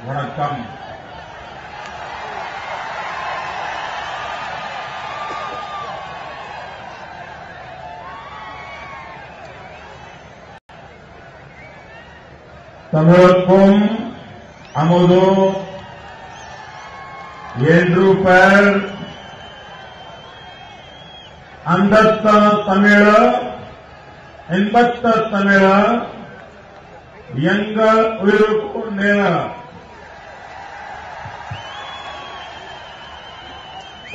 வணக்கம். தமிழுக்கும் அமுதோ என்று பெயர் அந்தத்த தமிழ இன்பத்த தமிழ எங்கள் உயிருக்கு நேர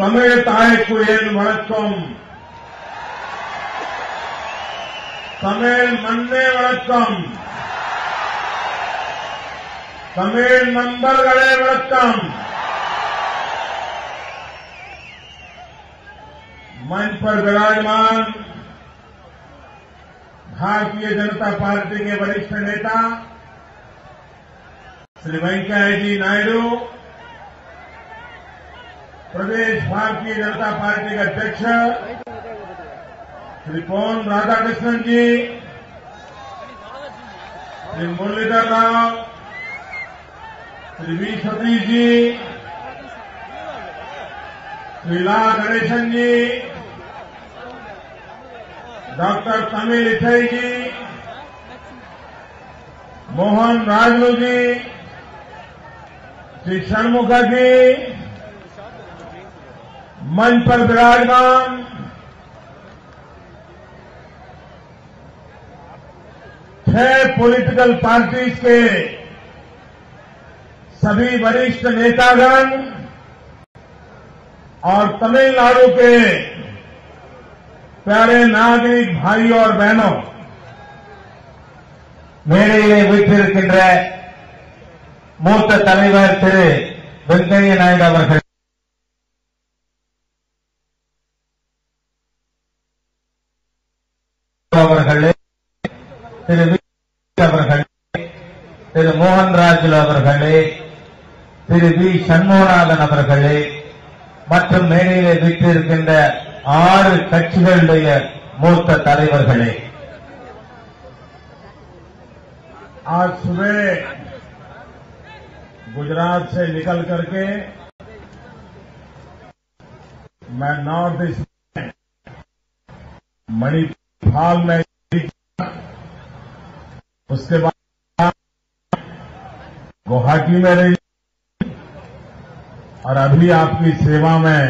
தமிழ் தாய்க்கு என் வணக்கம். தமிழ் மண்ணே வணக்கம். தமிழ் நண்பர்களே வணக்கம். मंच पर विराजमान भारतीय जनता पार्टी के वरिष्ठ नेता श्री वेंकैया जी नायडू, प्रदेश भारतीय जनता पार्टी के अध्यक्ष श्री पोन राधाकृष्णन जी, श्री मुरलीधर राव, श्री वी सतीश जी, श्री ला गणेशन जी, डॉक्टर तमिलिसाई जी, मोहन राजलू जी, श्री षणमुखा जी, मंच पर विराजमान छह पॉलिटिकल पार्टीज के सभी वरिष्ठ नेतागण और तमिलनाडु के प्यारे नागरिक भाई और बहनों, மேடையிலே வீற்றிருக்கின்ற மூத்த தலைவர் திரு வெங்கையா நாயுடு அவர்களே, திரு வி அவர்களே, திரு மோகன்ராஜ் அவர்களே, திரு வி சண்முகநாதன் அவர்களே மற்றும் மேடையிலே வீற்றிருக்கின்ற 6 கட்சிகளுடைய மூத்த தலைவர்களே, आज सुबह गुजरात से निकल करके मैं नॉर्थ ईस्ट में मणिपाल में, उसके बाद गुवाहाटी में रही और अभी आपकी सेवा में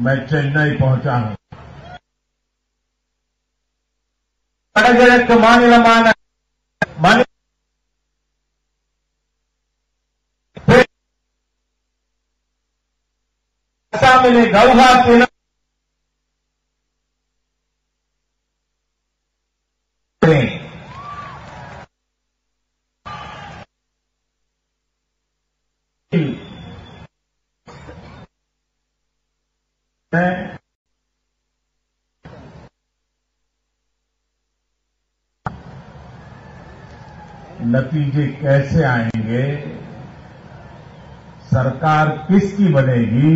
मैं चेन्नई पहुंचा हूं. வடகிழக்கு மாநிலமான அசாமிலே கவுஹாத்தியில் नतीजे कैसे आएंगे, सरकार किसकी बनेगी,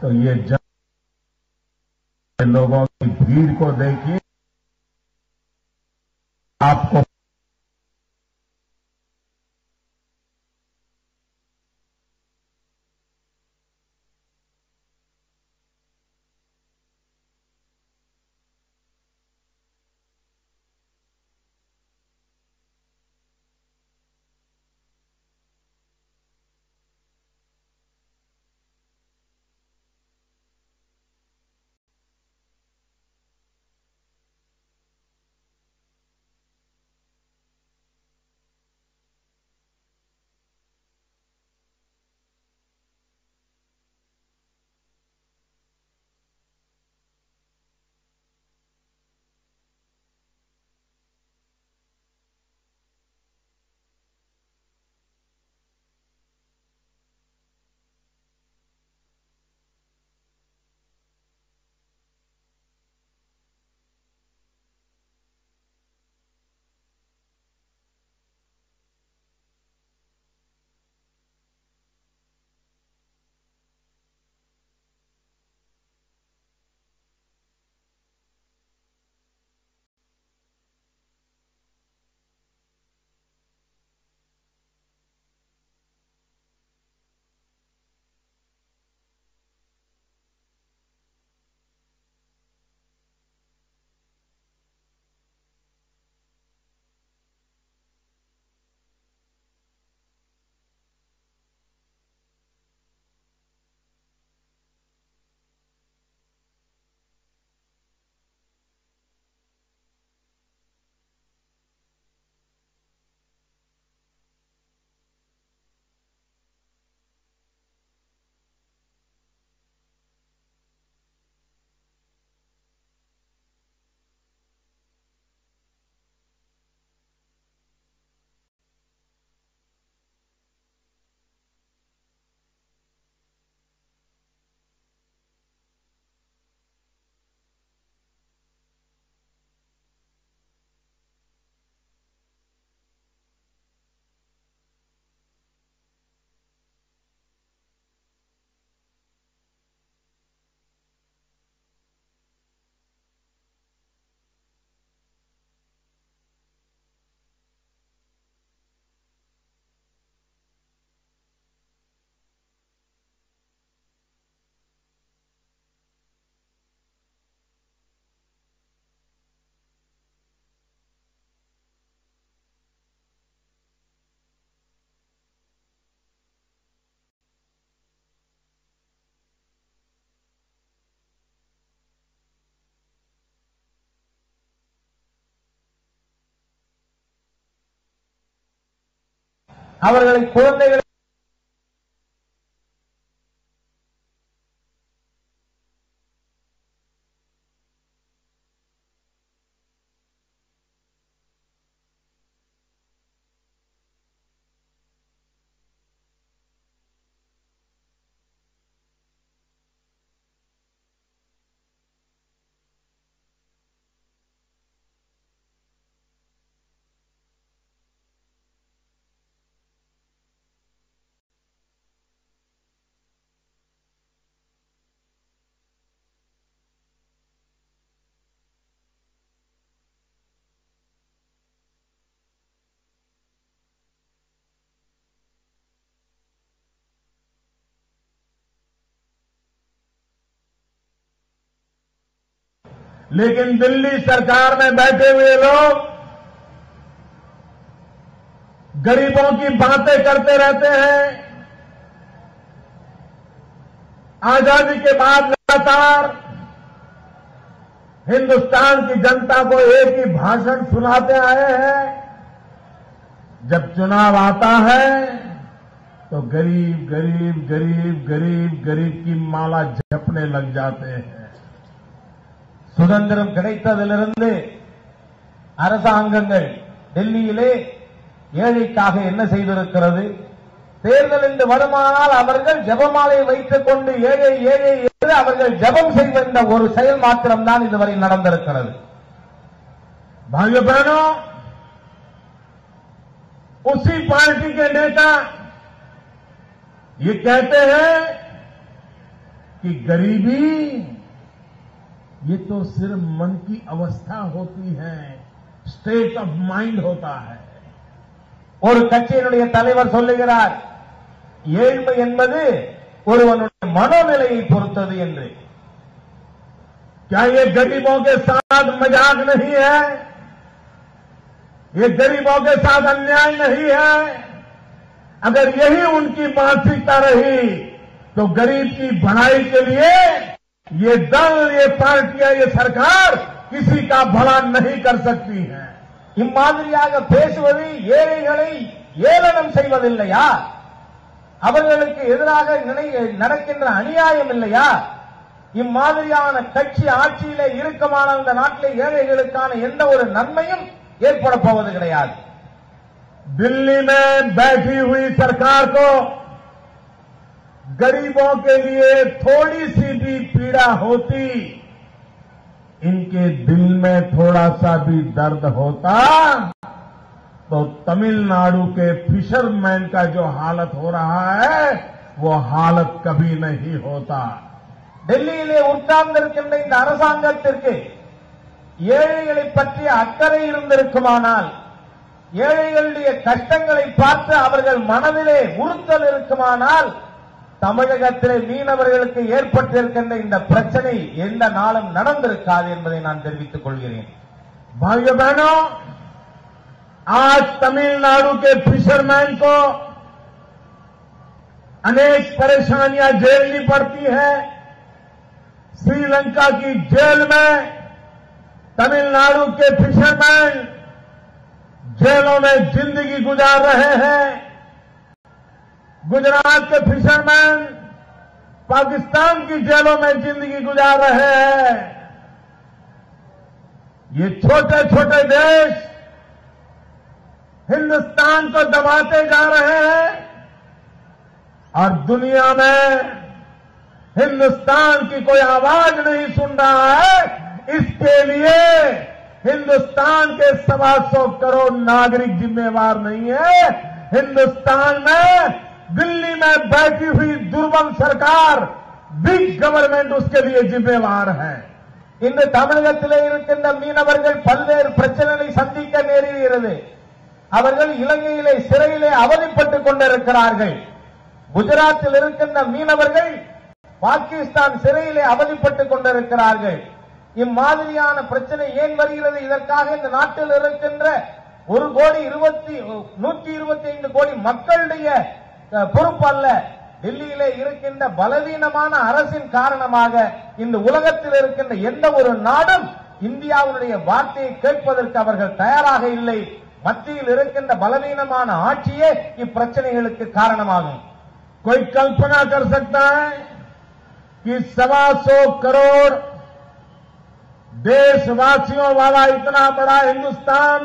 तो ये लोगों की भीड़ को देखिए, आपको அவர்களை குழந்தைகளை लेकिन दिल्ली सरकार में बैठे हुए लोग गरीबों की बातें करते रहते हैं। आजादी के बाद लगातार हिंदुस्तान की जनता को एक ही भाषण सुनाते आए हैं। जब चुनाव आता है तो गरीब गरीब गरीब गरीब गरीब की माला जपने लग जाते हैं। சுதந்திரம் கிடைத்ததிலிருந்து அரசாங்கங்கள் டெல்லியிலே ஏழைக்காக என்ன செய்திருக்கிறது? தேர்தல் என்று வருமானால் அவர்கள் ஜெபமாலை வைத்துக் கொண்டு ஏழை ஏழை என்று அவர்கள் ஜெபம் செய்கின்ற ஒரு செயல் மாத்திரம்தான் இதுவரை நடந்திருக்கிறது. भाइयों बहनों, उसी पार्टी के नेता ये कहते हैं कि गरीबी ये तो सिर्फ मन की अवस्था होती है, स्टेट ऑफ माइंड होता है। ஒரு கட்சியினுடைய தலைவர் சொல்லுகிறார், ஏழ்மை என்பது ஒருவனுடைய மனோநிலையை பொறுத்தது என்று. क्या ये गरीबों के साथ मजाक नहीं है? ये गरीबों के साथ अन्याय नहीं है? अगर यही उनकी मानसिकता रही तो गरीब की भलाई के लिए ये दल, ये पार्टियां, ये सरकार किसी का भला नहीं कर सकती है। இம்மாதிரியாக பேசுவது ஏழைகளை ஏளனம் செய்வதில்லையா? அவர்களுக்கு எதிராக நடக்கின்ற அநியாயம் இல்லையா? இம்மாதிரியான கட்சி ஆட்சியிலே இருக்குமான இந்த நாட்டிலே ஏழைகளுக்கான எந்த ஒரு நன்மையும் ஏற்பட போவது கிடையாது. दिल्ली में बैठी हुई सरकार को गरीबों के लिए थोड़ी सी भी पीड़ा होती, इनके दिल में थोड़ा सा भी दर्द होता तो तमिलनाडु के फिशरमैन का जो हालत हो रहा है वो हालत कभी नहीं होता। டெல்லியிலே உட்கார்ந்திருக்கின்ற இந்த அரசாங்கத்திற்கு ஏழைகளை பற்றிய அக்கறை இருந்திருக்குமானால், ஏழைகளுடைய கஷ்டங்களை பார்த்து அவர்கள் மனதிலே உறுத்தல் இருக்குமானால், தமிழகத்திலே மீனவர்களுக்கு ஏற்பட்டிருக்கின்ற இந்த பிரச்சனை எந்த நாளும் நடந்திருக்காது என்பதை நான் தெரிவித்துக் கொள்கிறேன். भाइयों बहनों, आज तमिलनाडु के फिशरमैन को अनेक परेशानियां झेलनी पड़ती है। श्रीलंका की जेल में तमिलनाडु के फिशरमैन जेलों में जिंदगी गुजार रहे हैं। गुजरात के फिशरमैन पाकिस्तान की जेलों में जिंदगी गुजार रहे हैं। ये छोटे छोटे देश हिंदुस्तान को दबाते जा रहे हैं और दुनिया में हिंदुस्तान की कोई आवाज नहीं सुन रहा है। इसके लिए हिंदुस्तान के 125 करोड़ नागरिक जिम्मेवार नहीं है। हिंदुस्तान में दिल्ली में बैठी हुई दुर्बल सरकार, बिग गवर्नमेंट उसके लिए जिम्मेवार है। இந்த தமிழகத்திலே இருக்கின்ற மீனவர்கள் பல்வேறு பிரச்சனைகளை சந்திக்க நேரிடுகிறது. அவர்கள் இலங்கையிலே சிறையிலே அவதிப்பட்டுக் கொண்டிருக்கிறார்கள். குஜராத்தில் இருக்கின்ற மீனவர்கள் பாகிஸ்தான் சிறையிலே அவதிப்பட்டுக் கொண்டிருக்கிறார்கள். இம்மாதிரியான பிரச்சனை ஏன் வருகிறது? இதற்காக இந்த நாட்டில் இருக்கின்ற 125 கோடி மக்களுடைய பொறுப்பு அல்ல. டெல்லியிலே இருக்கின்ற பலவீனமான அரசின் காரணமாக இந்த உலகத்தில் இருக்கின்ற எந்த ஒரு நாடும் இந்தியாவுடைய வார்த்தையை கேட்பதற்கு அவர்கள் தயாராக இல்லை. மத்தியில் இருக்கின்ற பலவீனமான ஆட்சியே இப்பிரச்சனைகளுக்கு காரணமாகும். कोई कल्पना कर सकता है कि 125 करोड़ देशवासियों वाला इतना बड़ा हिंदुस्तान,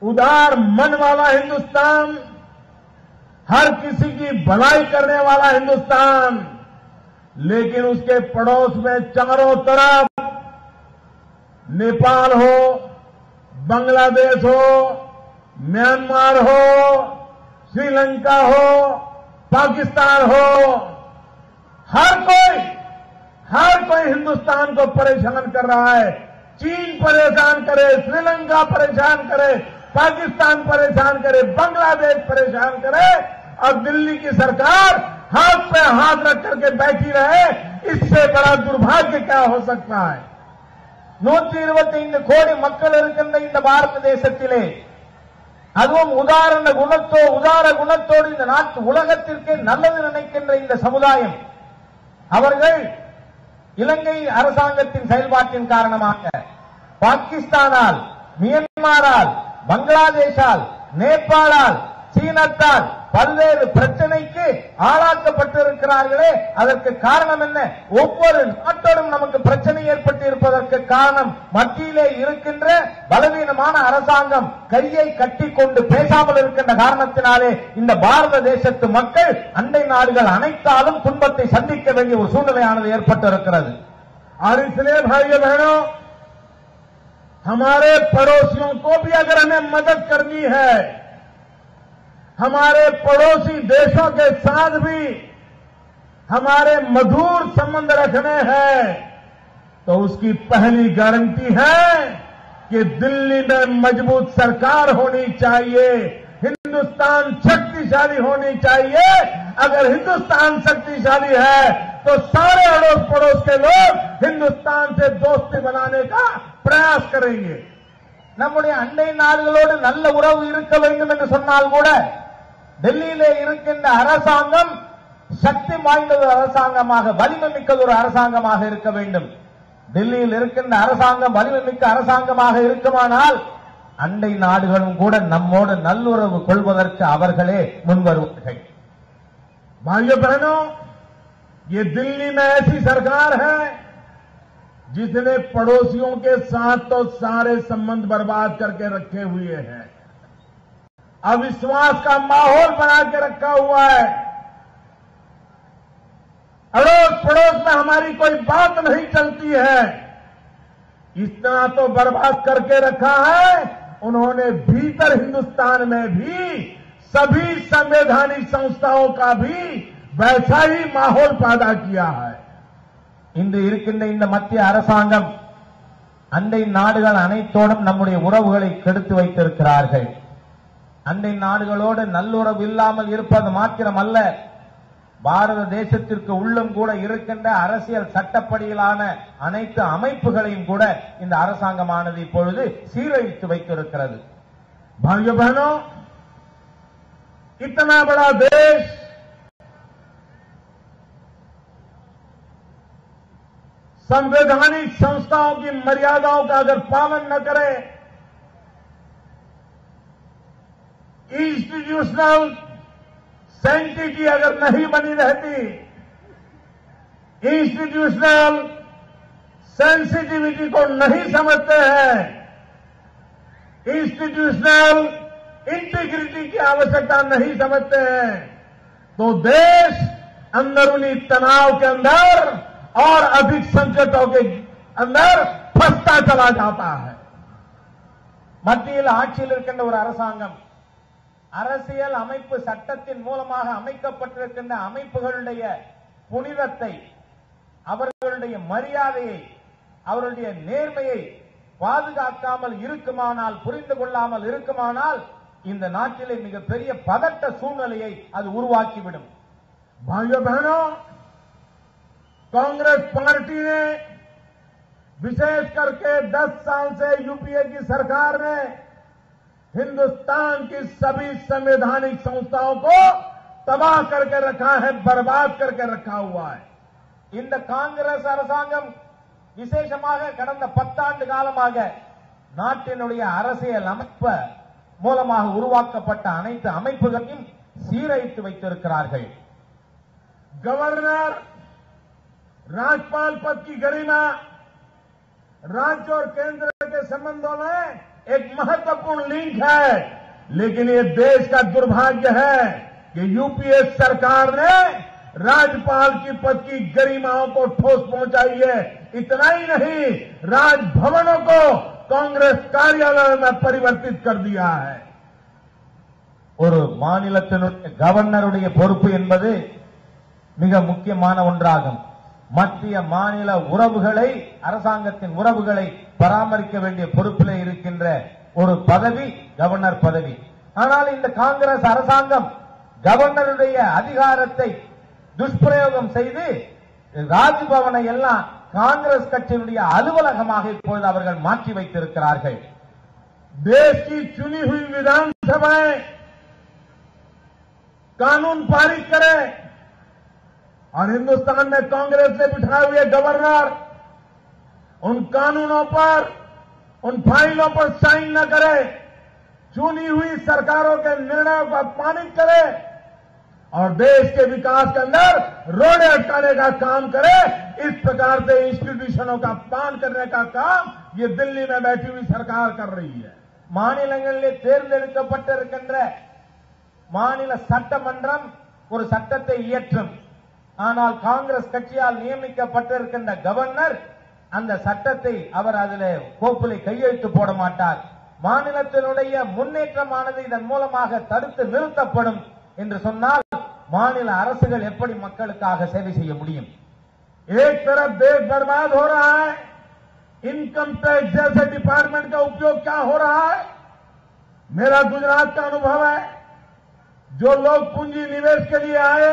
उदार मन वाला हिंदुस्तान, हर किसी की भलाई करने वाला हिंदुस्तान, लेकिन उसके पड़ोस में चारों तरफ नेपाल हो, बांग्लादेश हो, म्यांमार हो, श्रीलंका हो, पाकिस्तान हो, हर कोई हिंदुस्तान को परेशान कर रहा है। चीन परेशान करे, श्रीलंका परेशान करे, पाकिस्तान परेशान करे, बांग्लादेश परेशान करे, और दिल्ली की सरकार हाथ पे हाथ रख करके बैठी रहे। इससे बड़ा दुर्भाग्य क्या हो सकता है? 125 கோடி மக்கள் இருக்கின்ற இந்த பாரத தேசத்திலே அதுவும் உதார குணத்தோடு இந்த நாட்டு உலகத்திற்கு நல்லது நினைக்கின்ற இந்த சமுதாயம், அவர்கள் இலங்கை அரசாங்கத்தின் செயல்பாட்டின் காரணமாக பாகிஸ்தானால், மியான்மரால், பங்களாதேஷால், நேபாளால், சீனத்தால் பல்வேறு பிரச்சனைக்கு ஆளாக்கப்பட்டிருக்கிறார்களே, அதற்கு காரணம் என்ன? ஒவ்வொரு நாட்டோடும் நமக்கு பிரச்சனை ஏற்பட்டு இருப்பதற்கு காரணம் மத்தியிலே இருக்கின்ற பலவீனமான அரசாங்கம் கையை கட்டிக்கொண்டு பேசாமல் இருக்கின்ற காரணத்தினாலே இந்த பாரத தேசத்து மக்கள் அண்டை நாடுகள் அனைத்தாலும் துன்பத்தை சந்திக்க வேண்டிய ஒரு சூழ்நிலையானது ஏற்பட்டிருக்கிறது. और इसलिए भाइयों बहनों, हमारे पड़ोसियों को भी अगर हमें मदद करनी है, हमारे पड़ोसी देशों के साथ भी हमारे मधुर संबंध रखने हैं, तो उसकी पहली गारंटी है कि दिल्ली में मजबूत सरकार होनी चाहिए, हिंदुस्तान शक्तिशाली होनी चाहिए। अगर हिंदुस्तान शक्तिशाली है तो सारे अड़ोस पड़ोस के लोग हिंदुस्तान से दोस्ती बनाने का प्रयास करेंगे. நம்முடைய அண்டை நாடுகளோடு நல்ல உறவு இருக்க வேண்டும் என்று சொன்னால் கூட டெல்லியிலே இருக்கின்ற அரசாங்கம் சக்தி வாய்ந்த ஒரு அரசாங்கமாக, வலிமை மிக்க ஒரு அரசாங்கமாக இருக்க வேண்டும். டெல்லியில் இருக்கின்ற அரசாங்கம் வலிமை மிக்க அரசாங்கமாக இருக்குமானால் அண்டை நாடுகளும் கூட நம்மோடு நல்லுறவு கொள்வதற்கு அவர்களே முன்வருவார்கள். भाइयों बहनों, ये दिल्ली में ऐसी सरकार है जिसने पड़ोसियों के साथ तो सारे संबंध बर्बाद करके रखे हुए हैं, अविश्वास का माहौल बना के रखा हुआ है, अड़ोस पड़ोस में हमारी कोई बात नहीं चलती है, इतना तो बर्बाद करके रखा है। उन्होंने भीतर हिंदुस्तान में भी सभी संवैधानिक संस्थाओं का भी वैसा ही माहौल पैदा किया है. இன்று இருக்கின்ற இந்த மத்திய அரசாங்கம் அண்டை நாடுகள் அனைத்தோடும் நம்முடைய உறவுகளை கெடுத்து வைத்திருக்கிறார்கள். அண்டை நாடுகளோடு நல்லுறவு இல்லாமல் இருப்பது மாத்திரமல்ல, பாரத தேசத்திற்கு உள்ளும் கூட இருக்கின்ற அரசியல் சட்டப்படியிலான அனைத்து அமைப்புகளையும் கூட இந்த அரசாங்கமானது இப்பொழுது சீரழித்து வைத்திருக்கிறது. भाइयों बहनों, इतना बड़ा देश संवैधानिक संस्थाओं की मर्यादाओं का अगर पालन न करे, इंस्टीट्यूशनल सैंक्टिटी अगर नहीं बनी रहती, इंस्टीट्यूशनल सेंसिटिविटी को नहीं समझते हैं, इंस्टीट्यूशनल इंटीग्रिटी की आवश्यकता नहीं समझते हैं, तो देश अंदरूनी तनाव के अंदर और अधिक संकटों के अंदर फंसता चला जाता है. மத்தியில் ஆட்சியில் இருக்கின்ற ஒரு அரசாங்கம் அரசியல் அமைப்பு சட்டத்தின் மூலமாக அமைக்கப்பட்டிருக்கின்ற அமைப்புகளுடைய புனிதத்தை, அவர்களுடைய மரியாதையை, அவர்களுடைய நேர்மையை பாதுகாக்காமல் இருக்குமானால், புரிந்து கொள்ளாமல் இருக்குமானால் இந்த நாட்டிலே மிகப்பெரிய பதட்ட சூழ்நிலையை அது உருவாக்கிவிடும். भाइयों बहनों, कांग्रेस पार्टी ने विशेष करके 10 साल से यूपीए की सरकार ने हिंदुस्तान की सभी संवैधानिक संस्थाओं को तबाह करके रखा है, बर्बाद करके रखा हुआ है. இந்த காங்கிரஸ் அரசாங்கம் விசேஷமாக கடந்த 10 ஆண்டு காலமாக நாட்டினுடைய அரசியல் அமைப்பு மூலமாக உருவாக்கப்பட்ட அனைத்து அமைப்புகளையும் சீரழித்து வைத்திருக்கிறார்கள். गवर्नर राज्यपाल पद की गरिमा राज्य और केंद्र के संबंधों में एक महत्वपूर्ण लिंक है, लेकिन ये देश का दुर्भाग्य है कि यूपीए सरकार ने राज्यपाल की पद की गरिमाओं को ठोस पहुंचाई है. इतना ही नहीं, राजभवनों को कांग्रेस कार्यालय में परिवर्तित कर दिया है. ஒரு மாநிலத்தினுடைய கவர்னருடைய பொறுப்பு என்பது மிக முக்கியமான ஒன்றாகும். மத்திய மாநில உறவுகளை, அரசாங்கத்தின் உறவுகளை பராமரிக்க வேண்டிய பொறுப்பில் இருக்கின்ற ஒரு பதவி கவர்னர் பதவி. ஆனால் இந்த காங்கிரஸ் அரசாங்கம் கவர்னருடைய அதிகாரத்தை துஷ்பிரயோகம் செய்து ராஜ்பவனை எல்லாம் காங்கிரஸ் கட்சியினுடைய அலுவலகமாக இப்பொழுது அவர்கள் மாற்றி வைத்திருக்கிறார்கள். देश की चुनी हुई विधानसभाएं कानून पारित करे और हिंदुस्तान में कांग्रेस ने बिठाए हुए गवर्नर उन कानूनों पर, उन फाइलों पर साइन न करे, चुनी हुई सरकारों के निर्णयों को अपमानित करे और देश के विकास के अंदर रोड़े अटकाने का काम करे. इस प्रकार से इंस्टीट्यूशनों का अपमान करने का काम ये दिल्ली में बैठी हुई सरकार कर रही है. மாநிலங்களிலே தேர்ந்தெடுக்கப்பட்டிருக்கின்ற மாநில சட்டமன்றம் ஒரு சட்டத்தை இயற்றும். ஆனால் காங்கிரஸ் கட்சியால் நியமிக்கப்பட்டிருக்கின்ற கவர்னர் அந்த சட்டத்தை அவர் அதிலே கோப்பிலே கையெழுத்து போட மாட்டார். மாநிலத்தினுடைய முன்னேற்றமானது இதன் மூலமாக தடுத்து நிறுத்தப்படும் என்று சொன்னால் மாநில அரசுகள் எப்படி மக்களுக்காக சேவை செய்ய முடியும்? एक तरफ देश बर्बाद हो रहा है, इनकम टैक्स जैसे डिपार्टमेंट का उपयोग क्या हो रहा है. मेरा गुजरात का अनुभव है. जो लोग पूंजी निवेश के लिए आए,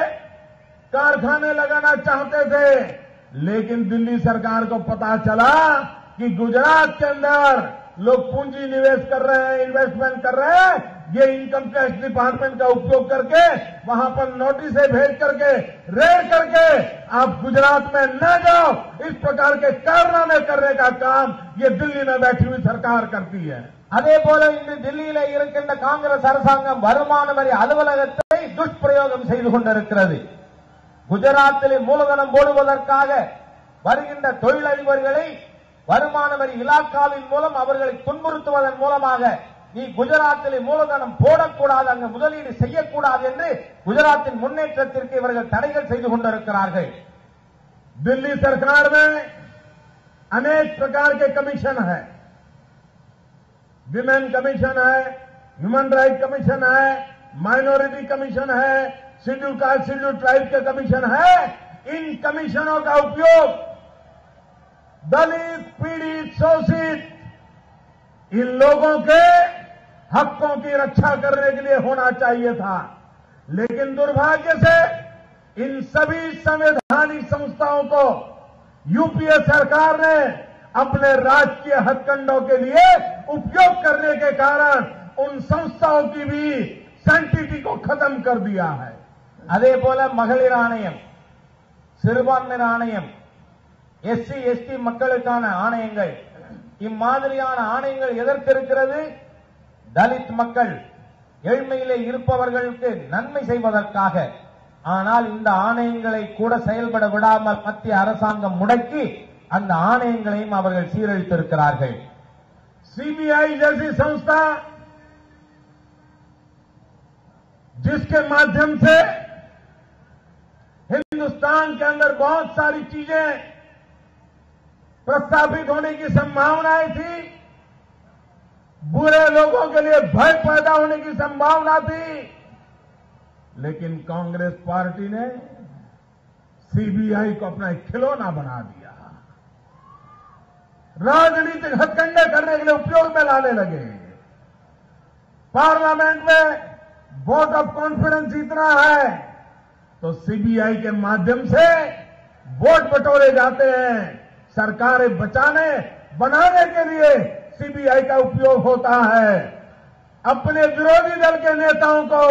कारखाने लगाना चाहते थे, लेकिन दिल्ली सरकार को पता चला कि गुजरात के अंदर लोग पूंजी निवेश कर रहे हैं, इन्वेस्टमेंट कर रहे हैं. ये इनकम टैक्स डिपार्टमेंट का उपयोग करके वहां पर नोटिसें भेज करके रेड करके आप गुजरात में न जाओ, इस प्रकार के कारनामे करने का काम ये दिल्ली में बैठी हुई सरकार करती है. அதே போல இன்று டெல்லியில இருக்கின்ற காங்கிரஸ் அரசாங்கம் வருமான வரி அலுவலகத்தை துஷ்பிரயோகம் செய்து கொண்டிருக்கிறது. குஜராத்திலே மூலதனம் போடுவதற்காக வருகின்ற தொழிலதிபர்களை வருமான வரி இலாக்காவின் மூலம் அவர்களை துன்புறுத்துவதன் மூலமாக நீ குஜராத்திலே மூலதனம் போடக்கூடாது, அங்கு முதலீடு செய்யக்கூடாது என்று குஜராத்தின் முன்னேற்றத்திற்கு இவர்கள் தடைகள் செய்து கொண்டிருக்கிறார்கள். दिल्ली सरकार में अनेक प्रकार के कमीशन है. विमेन कमीशन है, ह्यूमन राइट कमीशन है, माइनॉरिटी कमीशन है, शेड्यूल कास्ट शेड्यूल ट्राइब के कमीशन है. इन कमीशनों का उपयोग दलित, पीड़ित, शोषित इन लोगों के हकों की रक्षा करने के लिए होना चाहिए था. लेकिन दुर्भाग्य से इन सभी संवैधानिक संस्थाओं को यूपीए सरकार ने अपने राजकीय हथकंडों के लिए उपयोग करने के कारण उन संस्थाओं की भी सैंक्टिटी को खत्म कर दिया है. அதே போல மகளிர் ஆணையம், சிறுபான்மையினர் ஆணையம், எஸ்சி எஸ்டி மக்களுக்கான ஆணையங்கள், இம்மாதிரியான ஆணையங்கள் எதற்கு இருக்கிறது? தலித் மக்கள், ஏழ்மையிலே இருப்பவர்களுக்கு நன்மை செய்வதற்காக. ஆனால் இந்த ஆணையங்களை கூட செயல்பட விடாமல் மத்திய அரசாங்கம் முடக்கி அந்த ஆணையங்களையும் அவர்கள் சீரழித்திருக்கிறார்கள். सीबीआई जैसी संस्था जिसके माध्यम से हिंदुस्तान के अंदर बहुत सारी चीजें प्रस्तावित होने की संभावनाएं थी, बुरे लोगों के लिए भय पैदा होने की संभावना थी, लेकिन कांग्रेस पार्टी ने सीबीआई को अपना एक खिलौना बना दिया. राजनीतिक हथकंडे करने के लिए उपयोग में लाने लगे. पार्लियामेंट में वोट ऑफ कॉन्फिडेंस इतना है तो सीबीआई के माध्यम से वोट बटोरे जाते हैं. सरकारें बनाने के लिए सीबीआई का उपयोग होता है. अपने विरोधी दल के नेताओं को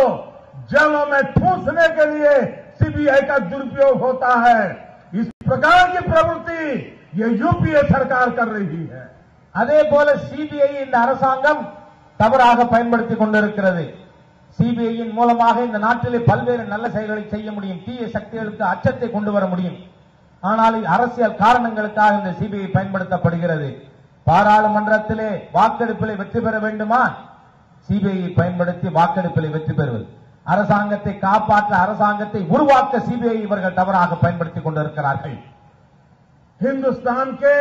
जेलों में ठूंसने के लिए सीबीआई का दुरुपयोग होता है. इस प्रकार की प्रवृत्ति ये यूपीए सरकार कर रही है. அதே போல சிபிஐ இந்த அரசாங்கம் தவறாக பயன்படுத்திக் கொண்டிருக்கிறது. சிபிஐயின் மூலமாக இந்த நாட்டிலே பல்வேறு நல்ல செயல்களை செய்ய முடியும், தீய சக்திகளுக்கு அச்சத்தை கொண்டு வர முடியும். ஆனால் அரசியல் காரணங்களுக்காக இந்த சிபிஐ பயன்படுத்தப்படுகிறது. பாராளுமன்றத்திலே வாக்கெடுப்பிலே வெற்றி பெற வேண்டுமா, சிபிஐ பயன்படுத்தி வாக்கெடுப்பிலே வெற்றி பெறுவது. அரசாங்கத்தை காப்பாற்ற, அரசாங்கத்தை உருவாக்க சிபிஐ இவர்கள் தவறாக பயன்படுத்திக் கொண்டிருக்கிறார்கள். हिंदुस्तान के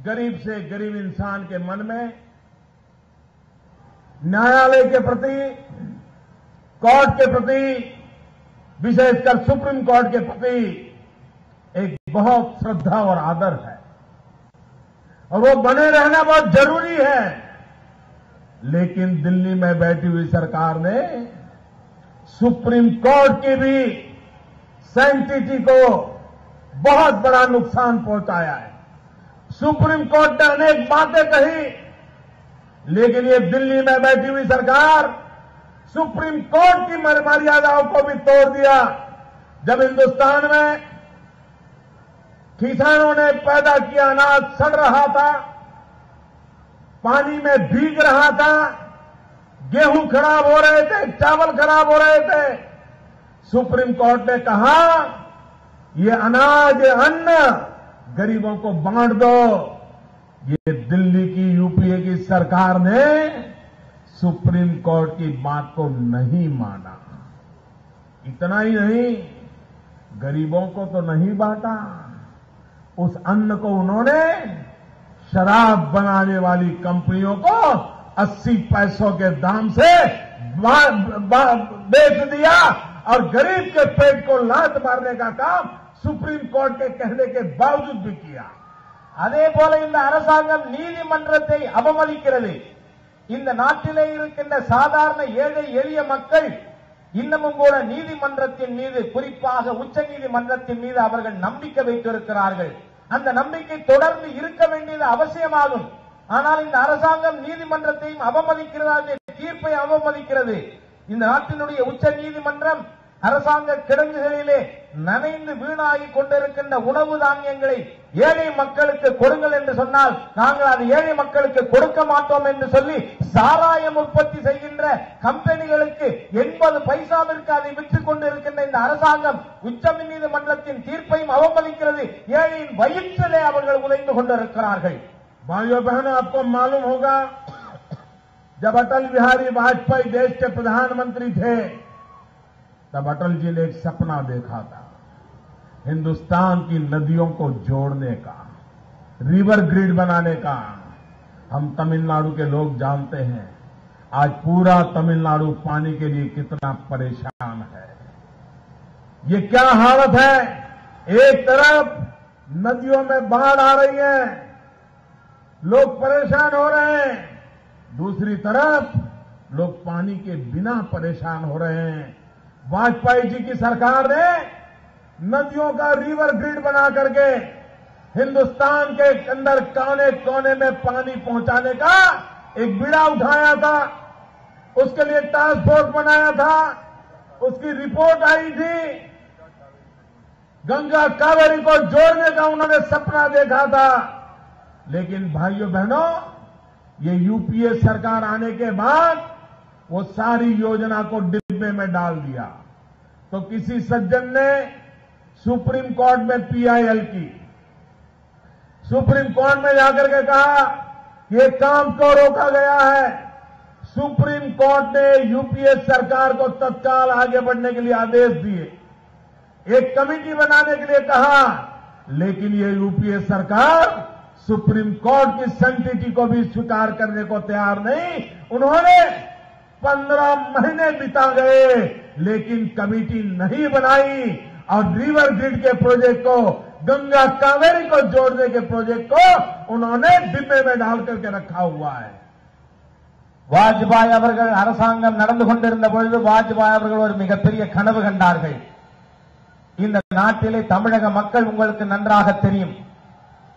गरीब से गरीब इंसान के मन में न्यायालय के प्रति, कोर्ट के प्रति, विशेषकर सुप्रीम कोर्ट के प्रति एक बहुत श्रद्धा और आदर है और वो बने रहना बहुत जरूरी है। लेकिन दिल्ली में बैठी हुई सरकार ने सुप्रीम कोर्ट की भी सैंक्टिटी को बहुत बड़ा नुकसान पहुंचाया है। सुप्रीम कोर्ट ने अनेक बातें कही, लेकिन ये दिल्ली में बैठी हुई सरकार सुप्रीम कोर्ट की मर्यादाओं को भी तोड़ दिया। जब हिंदुस्तान में किसानों ने पैदा किया अनाज सड़ रहा था, पानी में भीग रहा था, गेहूं खराब हो रहे थे, चावल खराब हो रहे थे, सुप्रीम कोर्ट ने कहा ये अनाज, ये अन्न गरीबों को बांट दो। ये दिल्ली की, यूपीए की सरकार ने सुप्रीम कोर्ट की बात को नहीं माना। इतना ही नहीं, गरीबों को तो नहीं बांटा, उस अन्न को उन्होंने शराब बनाने वाली कंपनियों को 80 पैसों के दाम से बेच दिया और गरीब के पेट को लात मारने का काम सुप्रीम कोर्ट के कहने के बावजूद भी किया। அதே போல இந்த அரசாங்கம் நீதிமன்றத்தை அவமதிக்கிறது. இந்த நாட்டிலே இருக்கின்ற சாதாரண ஏழை எளிய மக்கள் இன்னமும் கூட நீதிமன்றத்தின் மீது, குறிப்பாக உச்ச நீதிமன்றத்தின் மீது அவர்கள் நம்பிக்கை வைத்திருக்கிறார்கள். அந்த நம்பிக்கை தொடர்ந்து இருக்க வேண்டியது அவசியமாகும். ஆனால் இந்த அரசாங்கம் நீதிமன்றத்தையும் அவமதிக்கிறது, தீர்ப்பை அவமதிக்கிறது. இந்த நாட்டினுடைய உச்ச நீதிமன்றம் அரசாங்க கிடங்குகளிலே நனைந்து வீணாகி கொண்டிருக்கின்ற உணவு தானியங்களை ஏழை மக்களுக்கு கொடுங்கள் என்று சொன்னால் நாங்கள் அது ஏழை மக்களுக்கு கொடுக்க மாட்டோம் என்று சொல்லி சாராயம் உற்பத்தி செய்கின்ற கம்பெனிகளுக்கு 80 பைசாவிற்கு அதை விற்றுக் கொண்டிருக்கின்ற இந்த அரசாங்கம் உச்ச நீதிமன்றத்தின் தீர்ப்பையும் அவமதிக்கிறது. ஏழையின் வயிற்றிலே அவர்கள் உழைந்து கொண்டிருக்கிறார்கள். भाइयों बहनों, आपको मालूम होगा जब अटल बिहारी वाजपेयी देश के प्रधानमंत्री थे तब अटल जी ने एक सपना देखा था, हिंदुस्तान की नदियों को जोड़ने का, रिवर ग्रिड बनाने का। हम तमिलनाडु के लोग जानते हैं आज पूरा तमिलनाडु पानी के लिए कितना परेशान है। ये क्या हालत है, एक तरफ नदियों में बाढ़ आ रही है, लोग परेशान हो रहे हैं, दूसरी तरफ लोग पानी के बिना परेशान हो रहे हैं। वाजपेयी जी की सरकार ने नदियों का रिवर ग्रिड बना करके हिंदुस्तान के अंदर कोने कोने में पानी पहुंचाने का एक बीड़ा उठाया था। उसके लिए टास्क फोर्स बनाया था, उसकी रिपोर्ट आई थी, गंगा कावेरी को जोड़ने का उन्होंने सपना देखा था। लेकिन भाइयों बहनों, ये यूपीए सरकार आने के बाद वो सारी योजना को डिब्बे में डाल दिया। तो किसी सज्जन ने सुप्रीम कोर्ट में पीआईएल की, सुप्रीम कोर्ट में जाकर के कहा ये काम को रोका गया है। सुप्रीम कोर्ट ने यूपीए सरकार को तत्काल आगे बढ़ने के लिए आदेश दिए, एक कमेटी बनाने के लिए कहा, लेकिन ये यूपीए सरकार सुप्रीम कोर्ट की सैंक्टिटी को भी स्वीकार करने को तैयार नहीं। उन्होंने 15 महीने बिता गए लेकिन कमेटी नहीं बनाई और रिवर ग्रिड के प्रोजेक्ट को, गंगा कावेरी को जोड़ने के प्रोजेक्ट को उन्होंने डिब्बे में डाल करके रखा हुआ है। வாஜ்பாய் அவர்கள் அரசாங்கம் நடந்து கொண்டிருந்த பொழுது வாஜ்பாய் அவர்கள் ஒரு மிகப்பெரிய கனவு கண்டார்கள். இந்த நாட்டிலே தமிழக மக்கள் உங்களுக்கு நன்றாக தெரியும்,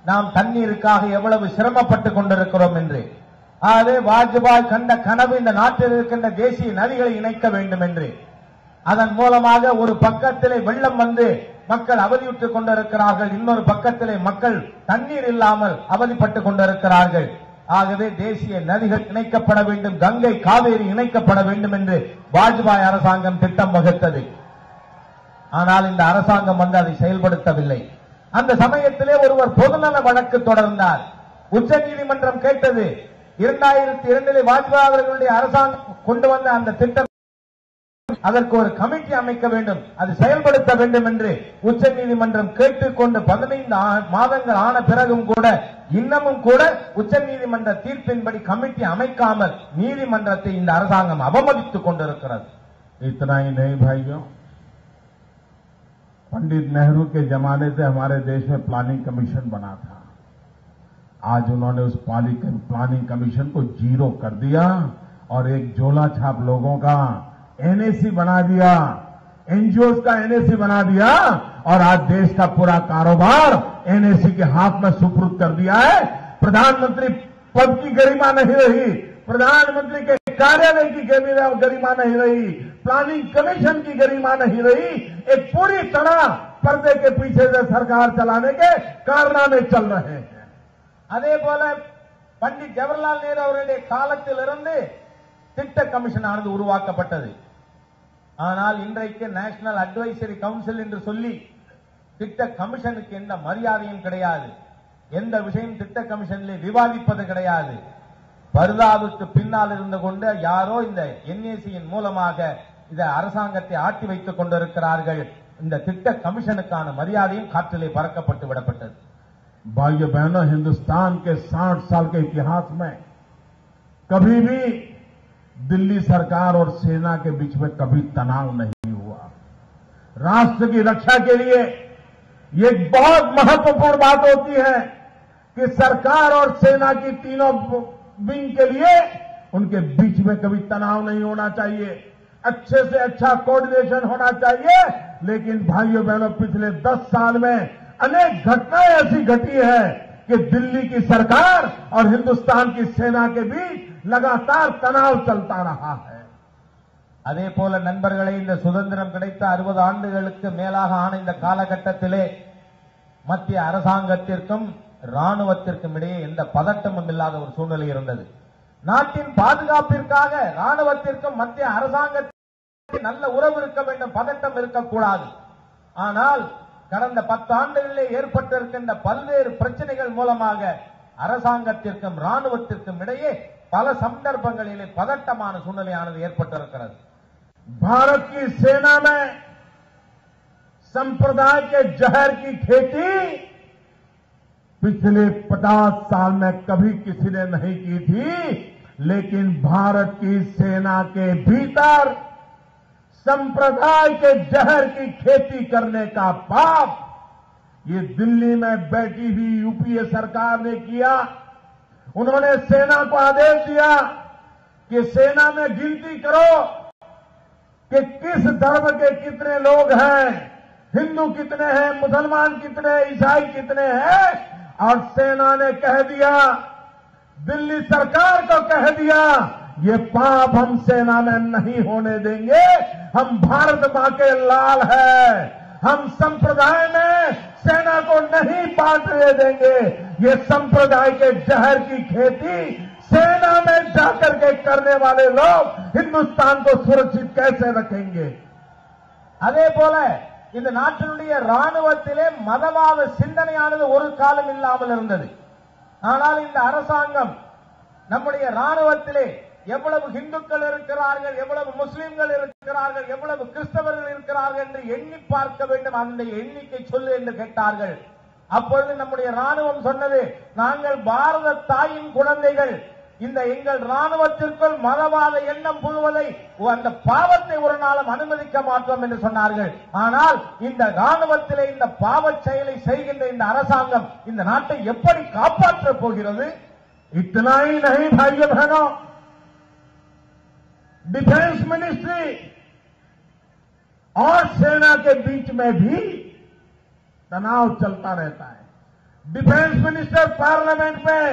நாம் தண்ணீருக்காக எவ்வளவு சிரமப்பட்டுக் கொண்டிருக்கிறோம் என்று. ஆகவே வாஜ்பாய் கண்ட கனவு இந்த நாட்டில் இருக்கின்ற தேசிய நதிகளை இணைக்க வேண்டும் என்று. அதன் மூலமாக ஒரு பக்கத்திலே வெள்ளம் வந்து மக்கள் அவதியுற்றுக் கொண்டிருக்கிறார்கள், இன்னொரு பக்கத்திலே மக்கள் தண்ணீர் இல்லாமல் அவதிப்பட்டுக் கொண்டிருக்கிறார்கள். ஆகவே தேசிய நதிகள் இணைக்கப்பட வேண்டும், கங்கை காவேரி இணைக்கப்பட வேண்டும் என்று வாஜ்பாய் அரசாங்கம் திட்டம் வகுத்தது. ஆனால் இந்த அரசாங்கம் அதை செயல்படுத்தவில்லை. அந்த சமயத்திலே ஒருவர் பொதுநல வழக்கு தொடர்ந்தார். உச்சநீதிமன்றம் கேட்டது, 2002 வாஜ்பாய் அவர்களுடைய அரசாங்கம் கொண்டு வந்த அந்த திட்டம், அதற்கு ஒரு கமிட்டி அமைக்க வேண்டும், அது செயல்படுத்த வேண்டும் என்று உச்சநீதிமன்றம் கேட்டுக்கொண்டு 15 மாதங்கள் ஆன பிறகும் கூட இன்னமும் கூட உச்சநீதிமன்ற தீர்ப்பின்படி கமிட்டி அமைக்காமல் நீதிமன்றத்தை இந்த அரசாங்கம் அவமதித்துக் கொண்டிருக்கிறது. इतना ही नहीं भाइयों, पंडित नेहरू के जमाने से हमारे देश में प्लानिंग कमीशन बना था. आज उन्होंने उस प्लानिंग कमीशन को जीरो कर दिया और एक झोला छाप लोगों का एनएसी बना दिया, एनजीओ का एनएसी बना दिया और आज देश का पूरा कारोबार एनएसी के हाथ में सुपुर्द कर दिया है. प्रधानमंत्री पद की गरिमा नहीं रही, प्रधानमंत्री के कार्यालय की गरिमा नहीं रही, प्लानिंग कमीशन की गरिमा नहीं रही. एक पूरी तरह पर्दे के पीछे से सरकार चलाने के कारनामे चल रहे हैं. அதே போல பண்டிட் ஜவஹர்லால் நேரு அவருடைய காலத்திலிருந்து திட்ட கமிஷன் ஆனது உருவாக்கப்பட்டது. ஆனால் இன்றைக்கு நேஷனல் அட்வைசரி கவுன்சில் என்று சொல்லி திட்ட கமிஷனுக்கு எந்த மரியாதையும் கிடையாது. எந்த விஷயம் திட்ட கமிஷனில் விவாதிப்பது கிடையாது. பர்தாவுக்கு பின்னால் இருந்து கொண்டு யாரோ இந்த என்ஏசியின் மூலமாக இந்த அரசாங்கத்தை ஆட்டி வைத்துக் கொண்டிருக்கிறார்கள். இந்த திட்ட கமிஷனுக்கான மரியாதையும் காற்றிலே பறக்கப்பட்டு விடப்பட்டது. भाइयों बहनों, हिंदुस्तान के 60 साल के इतिहास में कभी भी दिल्ली सरकार और सेना के बीच में कभी तनाव नहीं हुआ. राष्ट्र की रक्षा के लिए ये बहुत महत्वपूर्ण बात होती है कि सरकार और सेना की तीनों विंग के लिए उनके बीच में कभी तनाव नहीं होना चाहिए, अच्छे से अच्छा कोऑर्डिनेशन होना चाहिए. लेकिन भाइयों बहनों, पिछले 10 साल में अनेक घटनाएं ऐसी घटी है कि दिल्ली की सरकार और हिंदुस्तान की सेना के बीच लगातार तनाव चलता रहा है. அதே போல நண்பர்களே, இந்த சுதந்திரம் கிடைத்த 60 ஆண்டுகளுக்கு மேலாக ஆன இந்த காலகட்டத்திலே மத்திய அரசாங்கத்திற்கும் ராணுவத்திற்கும் இடையே எந்த பதட்டமும் இல்லாத ஒரு சூழ்நிலை இருந்தது. நாட்டின் பாதுகாப்பிற்காக ராணுவத்திற்கும் மத்திய அரசாங்கத்திற்கும் நல்ல உறவு இருக்க வேண்டும், பதட்டம் இருக்கக்கூடாது. ஆனால் கடந்த 10 ஆண்டுகளிலே ஏற்பட்டிருக்கின்ற பல்வேறு பிரச்சனைகள் மூலமாக அரசாங்கத்திற்கும் ராணுவத்திற்கும் இடையே பல சந்தர்ப்பங்களிலே பதட்டமான சூழ்நிலையானது ஏற்பட்டிருக்கிறது. भारत की सेना में संप्रदाय के जहर की खेती पिछले 50 साल में कभी किसी ने नहीं की थी. लेकिन भारत की सेना के भीतर संप्रदाय के जहर की खेती करने का पाप ये दिल्ली में बैठी हुई यूपीए सरकार ने किया. उन्होंने सेना को आदेश दिया कि सेना में गिनती करो कि किस धर्म के कितने लोग हैं, हिंदू कितने हैं, मुसलमान कितने, ईसाई कितने हैं. और सेना ने कह दिया, दिल्ली सरकार को कह दिया, ये पाप हम सेना में नहीं होने देंगे. हम भारत मां के लाल है, हम संप्रदाय में सेना को नहीं बांटने देंगे. ये संप्रदाय के जहर की खेती सेना में जाकर के करने वाले लोग हिंदुस्तान को सुरक्षित कैसे रखेंगे. அதே போல இந்த நாட்டினுடைய ராணுவத்திலே மதவாத சிந்தனையானது ஒரு காலம் இல்லாமல் இருந்தது. ஆனால் இந்த அரசாங்கம் நம்முடைய ராணுவத்திலே எவ்வளவு இந்துக்கள் இருக்கிறார்கள், எவ்வளவு முஸ்லிம்கள் இருக்கிறார்கள், எவ்வளவு கிறிஸ்தவர்கள் இருக்கிறார்கள் என்று எண்ணி பார்க்க வேண்டும், அந்த எண்ணிக்கை சொல்லு என்று கேட்டார்கள். அப்பொழுது நம்முடைய ராணுவம் சொன்னது, நாங்கள் பாரத தாயின் குழந்தைகள், இந்த எங்கள் ராணுவத்திற்குள் மதவாத எண்ணம் புகுவதை, அந்த பாவத்தை ஒரு நாளும் அனுமதிக்க மாட்டோம் என்று சொன்னார்கள். ஆனால் இந்த ராணுவத்திலே இந்த பாவச் செயலை செய்கின்ற இந்த அரசாங்கம் இந்த நாட்டை எப்படி காப்பாற்றப் போகிறது? इतना ही नहीं भाइयों बहनों, डिफेंस मिनिस्ट्री और सेना के बीच में भी तनाव चलता रहता है. डिफेंस मिनिस्टर पार्लियामेंट में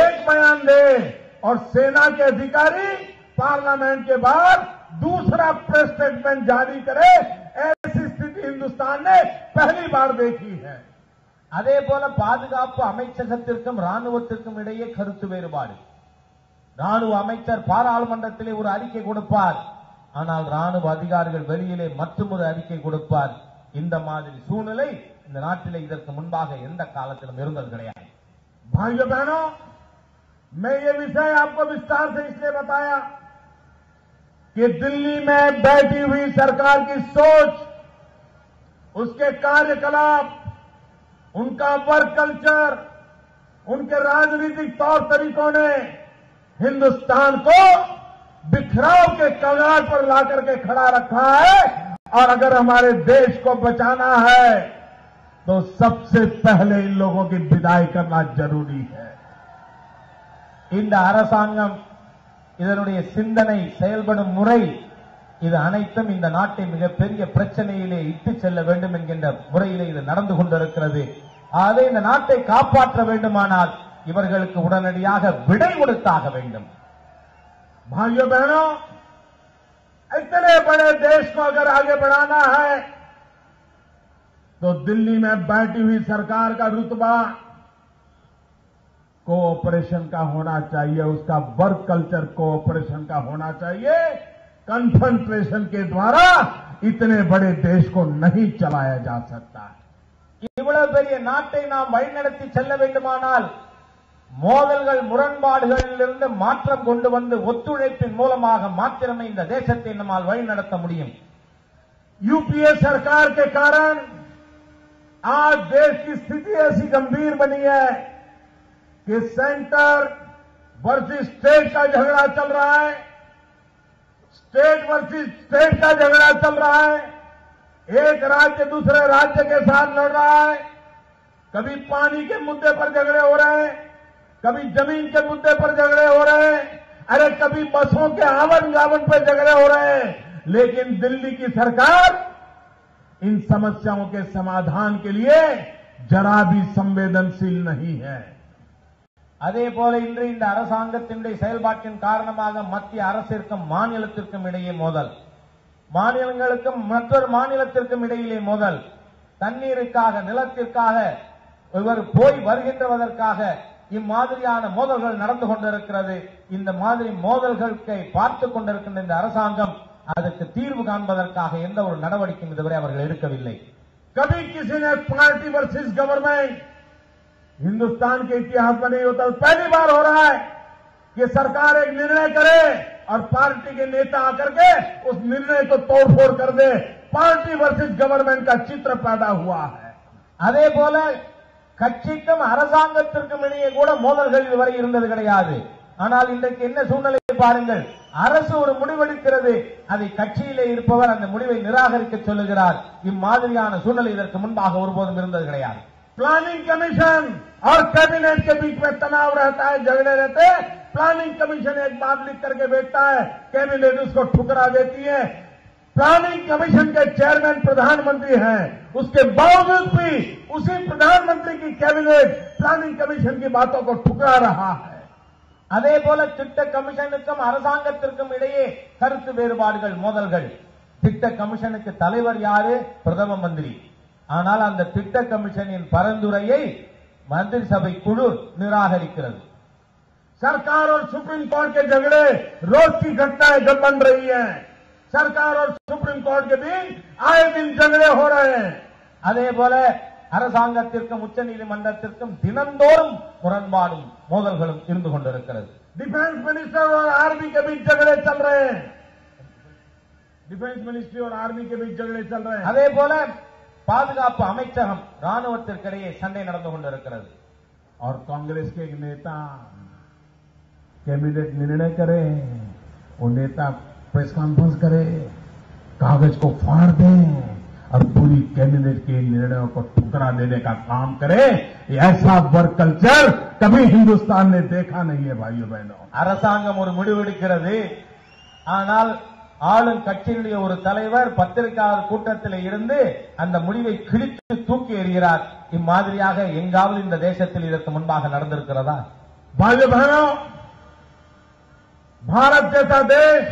एक बयान दे और सेना के अधिकारी पार्लियामेंट के बाद दूसरा प्रेस स्टेटमेंट जारी करे. ऐसी स्थिति हिंदुस्तान ने पहली बार देखी है। அதே போல பாதுகாப்பு அமைச்சகத்திற்கும் ராணுவத்திற்கும் இடையே கருத்து வேறுபாடு. ராணுவ அமைச்சர் பாராளுமன்றத்திலே ஒரு அறிக்கை கொடுப்பார், ஆனால் ராணுவ அதிகாரிகள் வெளியிலே மற்றொரு அறிக்கை கொடுப்பார். இந்த மாதிரி சூழ்நிலை இந்த நாட்டிலே இதற்கு முன்பாக எந்த காலத்திலும் இருந்தது கிடையாது. भाइयों बहनों, मैं ये विषय आपको विस्तार से इसलिए बताया कि दिल्ली में बैठी हुई सरकार की सोच, उसके कार्यकलाप, उनका वर्क कल्चर, उनके राजनीतिक तौर तरीकों ने हिंदुस्तान को बिखराव के कगार पर लाकर के खड़ा रखा है। और अगर हमारे देश को बचाना है तो सबसे पहले इन लोगों की विदाई करना जरूरी है। இந்த அரசாங்கம் இதனுடைய சிந்தனை செயல்படும் முறை இது அனைத்தும் இந்த நாட்டை மிகப்பெரிய பிரச்சனையிலே இட்டு செல்ல வேண்டும் என்கின்ற முறையிலே இது நடந்து கொண்டிருக்கிறது. ஆகவே இந்த நாட்டை காப்பாற்ற வேண்டுமானால் இவர்களுக்கு உடனடியாக விடை கொடுத்தாக வேண்டும். भाइयों बहनों, इतने बड़े देश को अगर आगे बढ़ाना है तो दिल्ली में बैठी हुई सरकार का रुतबा कोऑपरेशन का होना चाहिए, उसका वर्क कल्चर कोऑपरेशन का होना चाहिए। कन्फ्रंट्रेशन के द्वारा इतने बड़े देश को नहीं चलाया जा सकता। இவ்வளவு பெரிய நாட்டை நாம் வழிநடத்தி செல்ல வேண்டுமானால் மோதல்கள் முரண்பாடுகளிலிருந்து மாற்றம் கொண்டு வந்து ஒத்துழைப்பின் மூலமாக மாத்திரமே இந்த தேசத்தை நம்மால் வழிநடத்த முடியும். यूपीए सरकार के कारण आज देश की स्थिति ऐसी गंभीर बनी है कि सेंटर वर्सेस स्टेट का झगड़ा चल रहा है, स्टेट वर्सेस स्टेट का झगड़ा चल रहा है। एक राज्य दूसरे राज्य के साथ लड़ रहा है। कभी पानी के मुद्दे पर झगड़े हो रहे हैं, कभी जमीन के मुद्दे पर झगड़े हो रहे हैं, अरे कभी बसों के आवन जावन पर झगड़े हो रहे हैं। लेकिन दिल्ली की सरकार इन समस्याओं के समाधान के लिए जरा भी संवेदनशील नहीं है। அதே போல இன்று இந்த அரசாங்கத்தினுடைய செயல்பாட்டின் காரணமாக மத்திய அரசிற்கும் மாநிலத்திற்கும் இடையே மோதல், மாநிலங்களுக்கும் மற்றொரு மாநிலத்திற்கும் இடையிலே மோதல், தண்ணீருக்காக நிலத்திற்காக இவர் போய் வருகின்றதற்காக இம்மாதிரியான மோதல்கள் நடந்து கொண்டிருக்கிறது. இந்த மாதிரி மோதல்களை பார்த்துக் கொண்டிருக்கின்ற இந்த அரசாங்கம் அதற்கு தீர்வு காண்பதற்காக எந்த ஒரு நடவடிக்கையும் இதுவரை அவர்கள் எடுக்கவில்லை. कभी किसी ने पार्टी वर्सेस गवर्नमेंट हिंदुस्तान के इतिहास में नहीं होता, पहली बार हो रहा है कि सरकार एक निर्णय करे और पार्टी के नेता आकर के उस निर्णय को तोड़फोड़ कर दे। पार्टी वर्सेस गवर्नमेंट का चित्र पैदा हुआ है। அதே போல கட்சிக்கும் அரசாங்கத்திற்கும் இடையே கூட மோதல்கள் இதுவரை இருந்தது கிடையாது. ஆனால் இன்றைக்கு என்ன சூழ்நிலை பாருங்கள், அரசு ஒரு முடிவெடுக்கிறது, அதை கட்சியிலே இருப்பவர் அந்த முடிவை நிராகரிக்க சொல்லுகிறார். இம்மாதிரியான சூழ்நிலை இதற்கு முன்பாக ஒருபோதும் இருந்தது கிடையாது. प्लानिंग कमीशन और कैबिनेट के बीच में तनाव रहता है, झगड़े रहते हैं। प्लानिंग कमीशन एक बात लिख करके भेजता है, कैबिनेट उसको ठुकरा देती है। प्लानिंग कमीशन के चेयरमैन प्रधानमंत्री हैं, उसके बावजूद भी उसी प्रधानमंत्री की कैबिनेट प्लानिंग कमीशन की बातों को ठुकरा रहा है। அதே போல திட்ட கமிஷனுக்கும் அரசாங்கத்திற்கும் இடையே கருத்து வேறுபாடுகள், மோதல்கள். திட்ட கமிஷனுக்கு தலைவர் யாரு? பிரதம மந்திரி. ஆனால் அந்த திட்ட கமிஷனின் பரிந்துரையை मंत्री सभा कुழு निराகரிக்கிறது. सरकार और सुप्रीम कोर्ट के झगड़े रोज की घटनाएं जब बन रही हैं। सरकार और सुप्रीम कोर्ट के बीच आए दिन झगड़े हो रहे हैं। அதே போல அரசாங்கத்திற்கும் உச்ச நீதிமன்றத்திற்கும் தினந்தோறும் முரண்பாடும் மோதல்களும் இருந்து கொண்டிருக்கிறது. डिफेंस मिनिस्टर और आर्मी के बीच झगड़े चल रहे हैं। डिफेंस मिनिस्ट्री और आर्मी के बीच झगड़े चल रहे हैं। அதே போல பாதுகாப்பு அமைச்சகம் ராணுவத்திற்கிடையே சண்டை நடந்து கொண்டிருக்கிறது. और कांग्रेस के एक नेता कैबिनेट निर्णय करे, वो नेता प्रेस कॉन्फ्रेंस करे, कागज को फाड़ दे और पूरी कैबिनेट के निर्णयों को ठुकरा देने का काम करे। ऐसा वर्क कल्चर कभी हिंदुस्तान ने देखा नहीं है। भाइयों बहनों, அரசாங்கம் ஒரு முடிவெடுக்கிறது, ஆனால் ஆளும் கட்சியினுடைய ஒரு தலைவர் பத்திரிகையாளர் கூட்டத்தில் இருந்து அந்த முடிவை கிழித்து தூக்கி எறிகிறார். இம்மாதிரியாக எங்காவது இந்த தேசத்தில் இதற்கு முன்பாக நடந்திருக்கிறதா? भाइयों बहनों, भारत जैसा देश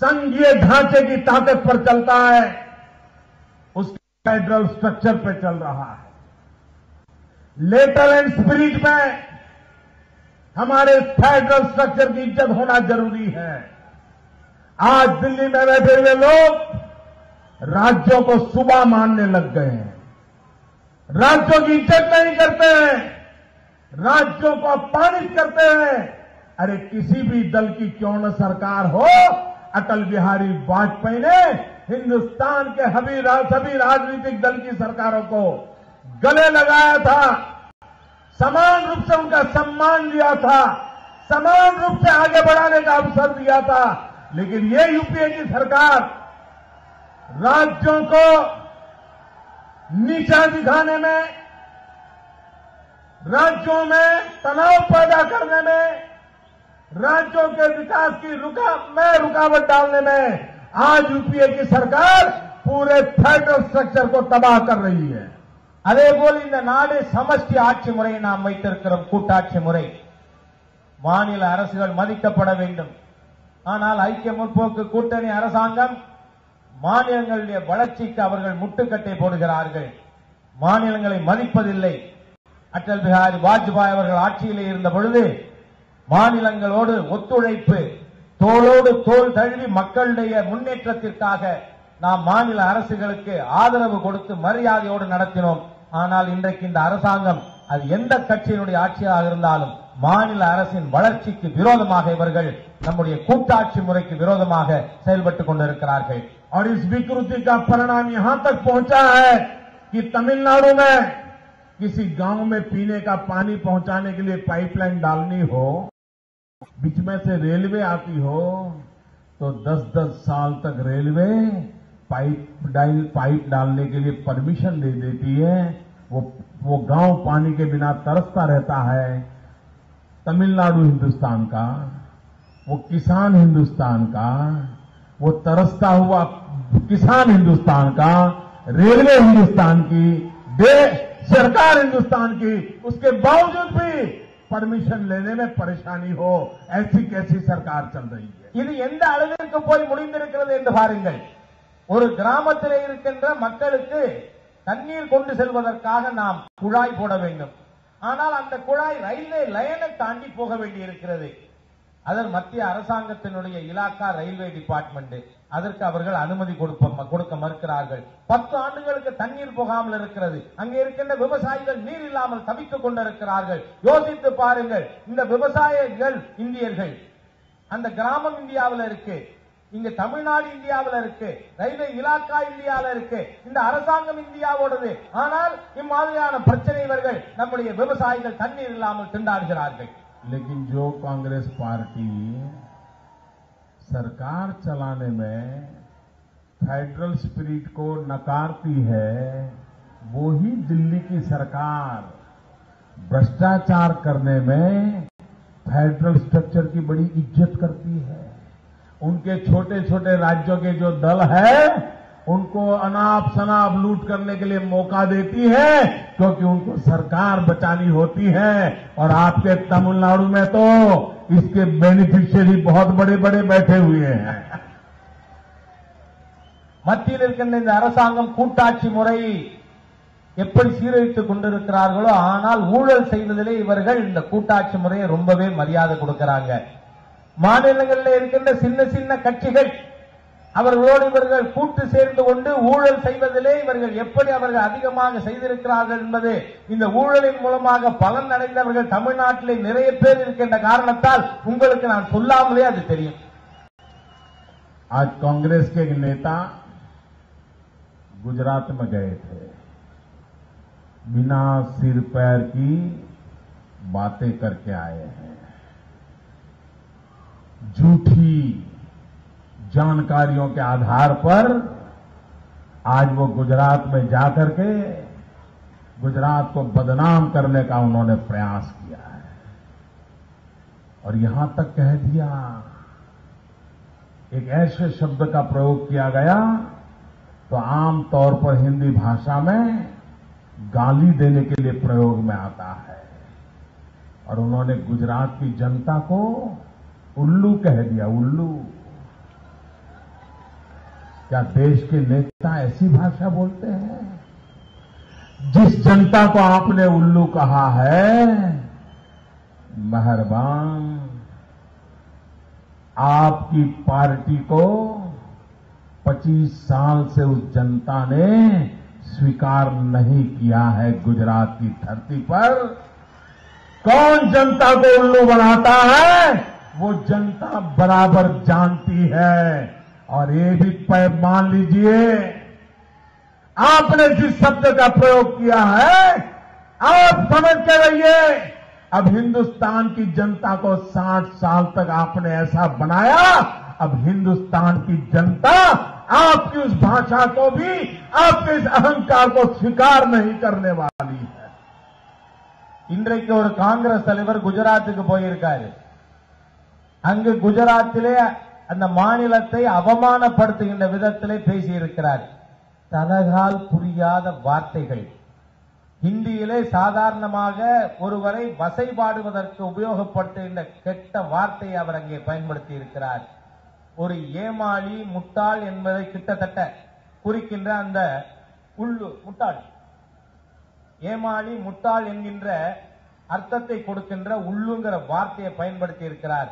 संघीय ढांचे की ताकत पर चलता है। फेडरल स्ट्रक्चर पे चल रहा है। लेटर एंड स्पिरिट में हमारे फेडरल स्ट्रक्चर की इज्जत होना जरूरी है। आज दिल्ली में बैठे हुए लोग राज्यों को सूबा मानने लग गए हैं, राज्यों की इज्जत नहीं करते हैं, राज्यों को अपमानित करते हैं। अरे किसी भी दल की क्यों न सरकार हो, अटल बिहारी वाजपेयी ने हिंदुस्तान के सभी राजनीतिक दल की सरकारों को गले लगाया था, समान रूप से उनका सम्मान दिया था, समान रूप से आगे बढ़ाने का अवसर दिया था। लेकिन ये यूपीए की सरकार राज्यों को नीचा दिखाने में, राज्यों में तनाव पैदा करने में, राज्यों के विकास की रुकावट डालने में आज यूपीए की सरकार पूरे फेडरल स्ट्रक्चर को तबाह कर रही है। அதேபோல் இந்த நாடு சமஷ்டி ஆட்சி முறையை நாம் வைத்திருக்கிறோம், கூட்டாட்சி முறை. மாநில அரசுகள் மதிக்கப்பட வேண்டும். ஆனால் ஐக்கிய முற்போக்கு கூட்டணி அரசாங்கம் மாநிலங்களுடைய வளர்ச்சிக்கு அவர்கள் முட்டுக்கட்டை போடுகிறார்கள், மாநிலங்களை மதிப்பதில்லை. அடல் பிஹாரி வாஜ்பாய் அவர்கள் ஆட்சியிலே இருந்த பொழுது மாநிலங்களோடு ஒத்துழைப்பு, தோளோடு தோள் தழுவி மக்களுடைய முன்னேற்றத்திற்காக நாம் மாநில அரசுகளுக்கு ஆதரவு கொடுத்து மரியாதையோடு நடத்தினோம். ஆனால் இன்றைக்கு இந்த அரசாங்கம் அது எந்த கட்சியினுடைய ஆட்சியாக இருந்தாலும் மாநில அரசின் வளர்ச்சிக்கு விரோதமாக இவர்கள் நம்முடைய கூட்டாட்சி முறைக்கு விரோதமாக செயல்பட்டுக் கொண்டிருக்கிறார்கள். और इस विकृति का परिणाम यहां तक पहुंचा है कि तमिलनाडु में किसी गांव में पीने का पानी पहुंचाने के लिए पाइपलाइन डालनी हो, बीच में से रेलवे आती हो, तो 10-10 साल तक रेलवे पाइप डालने के लिए परमिशन दे देती है। वो गांव पानी के बिना तरसता रहता है। तमिलनाडु हिंदुस्तान का, वो किसान हिंदुस्तान का, वो तरसता हुआ किसान हिंदुस्तान का, रेलवे हिंदुस्तान की, सरकार हिंदुस्तान की, उसके बावजूद भी परमिशन लेने में परेशानी हो, ऐसी कैसी सरकार चल रही है। இது எந்த அளவிற்கு போய் முடிந்திருக்கிறது என்று பாருங்கள். ஒரு கிராமத்திலே இருக்கின்ற மக்களுக்கு தண்ணீர் கொண்டு செல்வதற்காக நாம் குழாய் போட வேண்டும். ஆனால் அந்த குழாய் ரயில்வே லைனை தாண்டி போக வேண்டியிருக்கிறது. அதன் மத்திய அரசாங்கத்தினுடைய இலாக்கா ரயில்வே டிபார்ட்மெண்ட், அதற்கு அவர்கள் அனுமதி கொடுக்க மறுக்கிறார்கள். 10 ஆண்டுகளுக்கு தண்ணீர் போகாமல் இருக்கிறது. அங்கே இருக்கின்ற விவசாயிகள் நீர் இல்லாமல் தவித்துக் கொண்டிருக்கிறார்கள். யோசித்து பாருங்கள், இந்த விவசாயிகள் இந்தியர்கள், அந்த கிராமம் இந்தியாவில் இருக்கு, இங்க தமிழ்நாடு இந்தியாவில் இருக்கு, ரயில்வே இலாக்கா இந்தியாவில் இருக்கு, இந்த அரசாங்கம் இந்தியாவோடது. ஆனால் இம்மாதிரியான பிரச்சனை இவர்கள் நம்முடைய விவசாயிகள் தண்ணீர் இல்லாமல் திண்டாடுகிறார்கள். लेकिन जो कांग्रेस पार्टी सरकार चलाने में फेडरल स्पिरिट को नकारती है, वो ही दिल्ली की सरकार भ्रष्टाचार करने में फेडरल स्ट्रक्चर की बड़ी इज्जत करती है। उनके छोटे छोटे राज्यों के जो दल है उनको अनाप शनाप लूट करने के लिए मौका देती है, क्योंकि उनको सरकार बचानी होती है। और आपके तमिलनाडु में तो इसके बेनिफिशियरी बहुत बड़े बड़े बैठे हुए हैं। மத்தியில் இருக்கின்ற இந்த அரசாங்கம் கூட்டாட்சி முறை எப்படி சீரழித்துக் கொண்டிருக்கிறார்களோ, ஆனால் ஊழல் செய்வதிலே இவர்கள் இந்த கூட்டாட்சி முறையை ரொம்பவே மரியாதை கொடுக்கிறாங்க. மாநிலங்களில் இருக்கின்ற சின்ன சின்ன கட்சிகள் அவர்களோடு இவர்கள் கூட்டு சேர்ந்து கொண்டு ஊழல் செய்வதிலே இவர்கள் எப்படி அவர்கள் அதிகமாக செய்திருக்கிறார்கள் என்பது, இந்த ஊழலின் மூலமாக பலன் அடைந்தவர்கள் தமிழ்நாட்டிலே நிறைய பேர் இருக்கின்ற காரணத்தால் உங்களுக்கு நான் சொல்லாமலே அது தெரியும். आज कांग्रेस के एक नेता गुजरात में गए थे, बिना सिर पैर की बातें करके आए हैं, झूठी जानकारियों के आधार पर आज वो गुजरात में जाकर के गुजरात को बदनाम करने का उन्होंने प्रयास किया है। और यहां तक कह दिया, एक ऐसे शब्द का प्रयोग किया गया तो आम तौर पर हिंदी भाषा में गाली देने के लिए प्रयोग में आता है। और उन्होंने गुजरात की जनता को उल्लू कह दिया, उल्लू। क्या देश के नेता ऐसी भाषा बोलते हैं? जिस जनता को आपने उल्लू कहा है, मेहरबान, आपकी पार्टी को 25 साल से उस जनता ने स्वीकार नहीं किया है। गुजरात की धरती पर कौन जनता को उल्लू बनाता है, वो जनता बराबर जानती है। और ये भी मान लीजिए, आपने जिस शब्द का प्रयोग किया है, आप समझ के रहिए, अब हिंदुस्तान की जनता को 60 साल तक आपने ऐसा बनाया, अब हिंदुस्तान की जनता आपकी उस भाषा को भी, आपके इस अहंकार को स्वीकार नहीं करने वाली है। இன்றைக்கு ஒரு காங்கிரஸ் தலைவர் குஜராத்துக்கு போயிருக்காரு. அங்கு குஜராத்திலே அந்த மாநிலத்தை அவமானப்படுத்துகின்ற விதத்திலே பேசியிருக்கிறார். தனகால் புரியாத வார்த்தைகள். ஹிந்தியிலே சாதாரணமாக ஒருவரை வசைபாடுவதற்கு உபயோகப்படுத்துகின்ற கெட்ட வார்த்தையை அவர் அங்கே பயன்படுத்தி இருக்கிறார். ஒரு ஏமாளி, முட்டாள் என்பதை கிட்டத்தட்ட குறிக்கின்ற அந்த முட்டாள், ஏமாளி, முட்டாள் என்கின்ற அர்த்தத்தை கொடுக்கின்ற உள்ளுங்கிற வார்த்தையை பயன்படுத்தி இருக்கிறார்.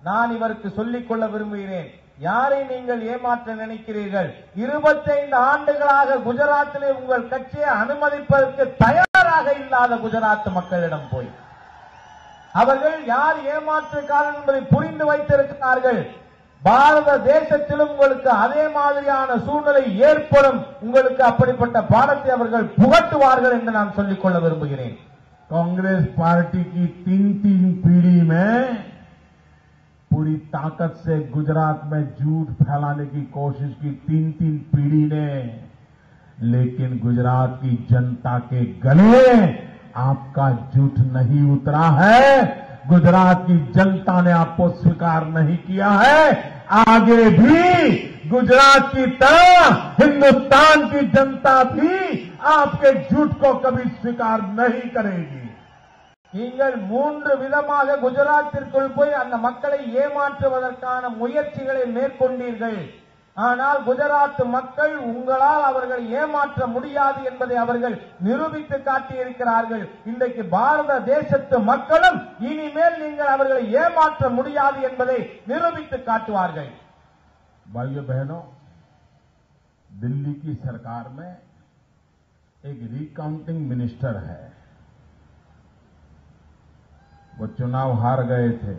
நான் இவருக்கு சொல்லிக் கொள்ள விரும்புகிறேன், யாரை நீங்கள் ஏமாற்ற நினைக்கிறீர்கள்? 25 ஆண்டுகளாக குஜராத்திலே உங்கள் கட்சியை அனுமதிப்பதற்கு தயாராக இல்லாத குஜராத் மக்களிடம் போய் அவர்கள் யார் ஏமாற்றுக்காரர் என்பதை புரிந்து வைத்திருக்கிறார்கள். பாரத தேசத்திலும் உங்களுக்கு அதே மாதிரியான சூழ்நிலை ஏற்படும், உங்களுக்கு அப்படிப்பட்ட பாடத்தை அவர்கள் புகட்டுவார்கள் என்று நான் சொல்லிக் கொள்ள விரும்புகிறேன். कांग्रेस पार्टी की 3 पीढ़ी में पूरी ताकत से गुजरात में झूठ फैलाने की कोशिश की, 3 पीढ़ी ने, लेकिन गुजरात की जनता के गले आपका झूठ नहीं उतरा है। गुजरात की जनता ने आपको स्वीकार नहीं किया है। आगे भी गुजरात की तरह हिंदुस्तान की जनता भी आपके झूठ को कभी स्वीकार नहीं करेगी। நீங்கள் 3 விதமாக குஜராத்திற்குள் போய் அந்த மக்களை ஏமாற்றுவதற்கான முயற்சிகளை மேற்கொண்டீர்கள். ஆனால் குஜராத் மக்கள் உங்களால் அவர்களை ஏமாற்ற முடியாது என்பதை அவர்கள் நிரூபித்து காட்டியிருக்கிறார்கள். இன்றைக்கு பாரத தேசத்து மக்களும் இனிமேல் நீங்கள் அவர்களை ஏமாற்ற முடியாது என்பதை நிரூபித்து காட்டுவார்கள். भाइयों बहनों, दिल्ली की सरकार में एक रिकाउंटिंग मिनिस्टर है। वो चुनाव हार गए थे,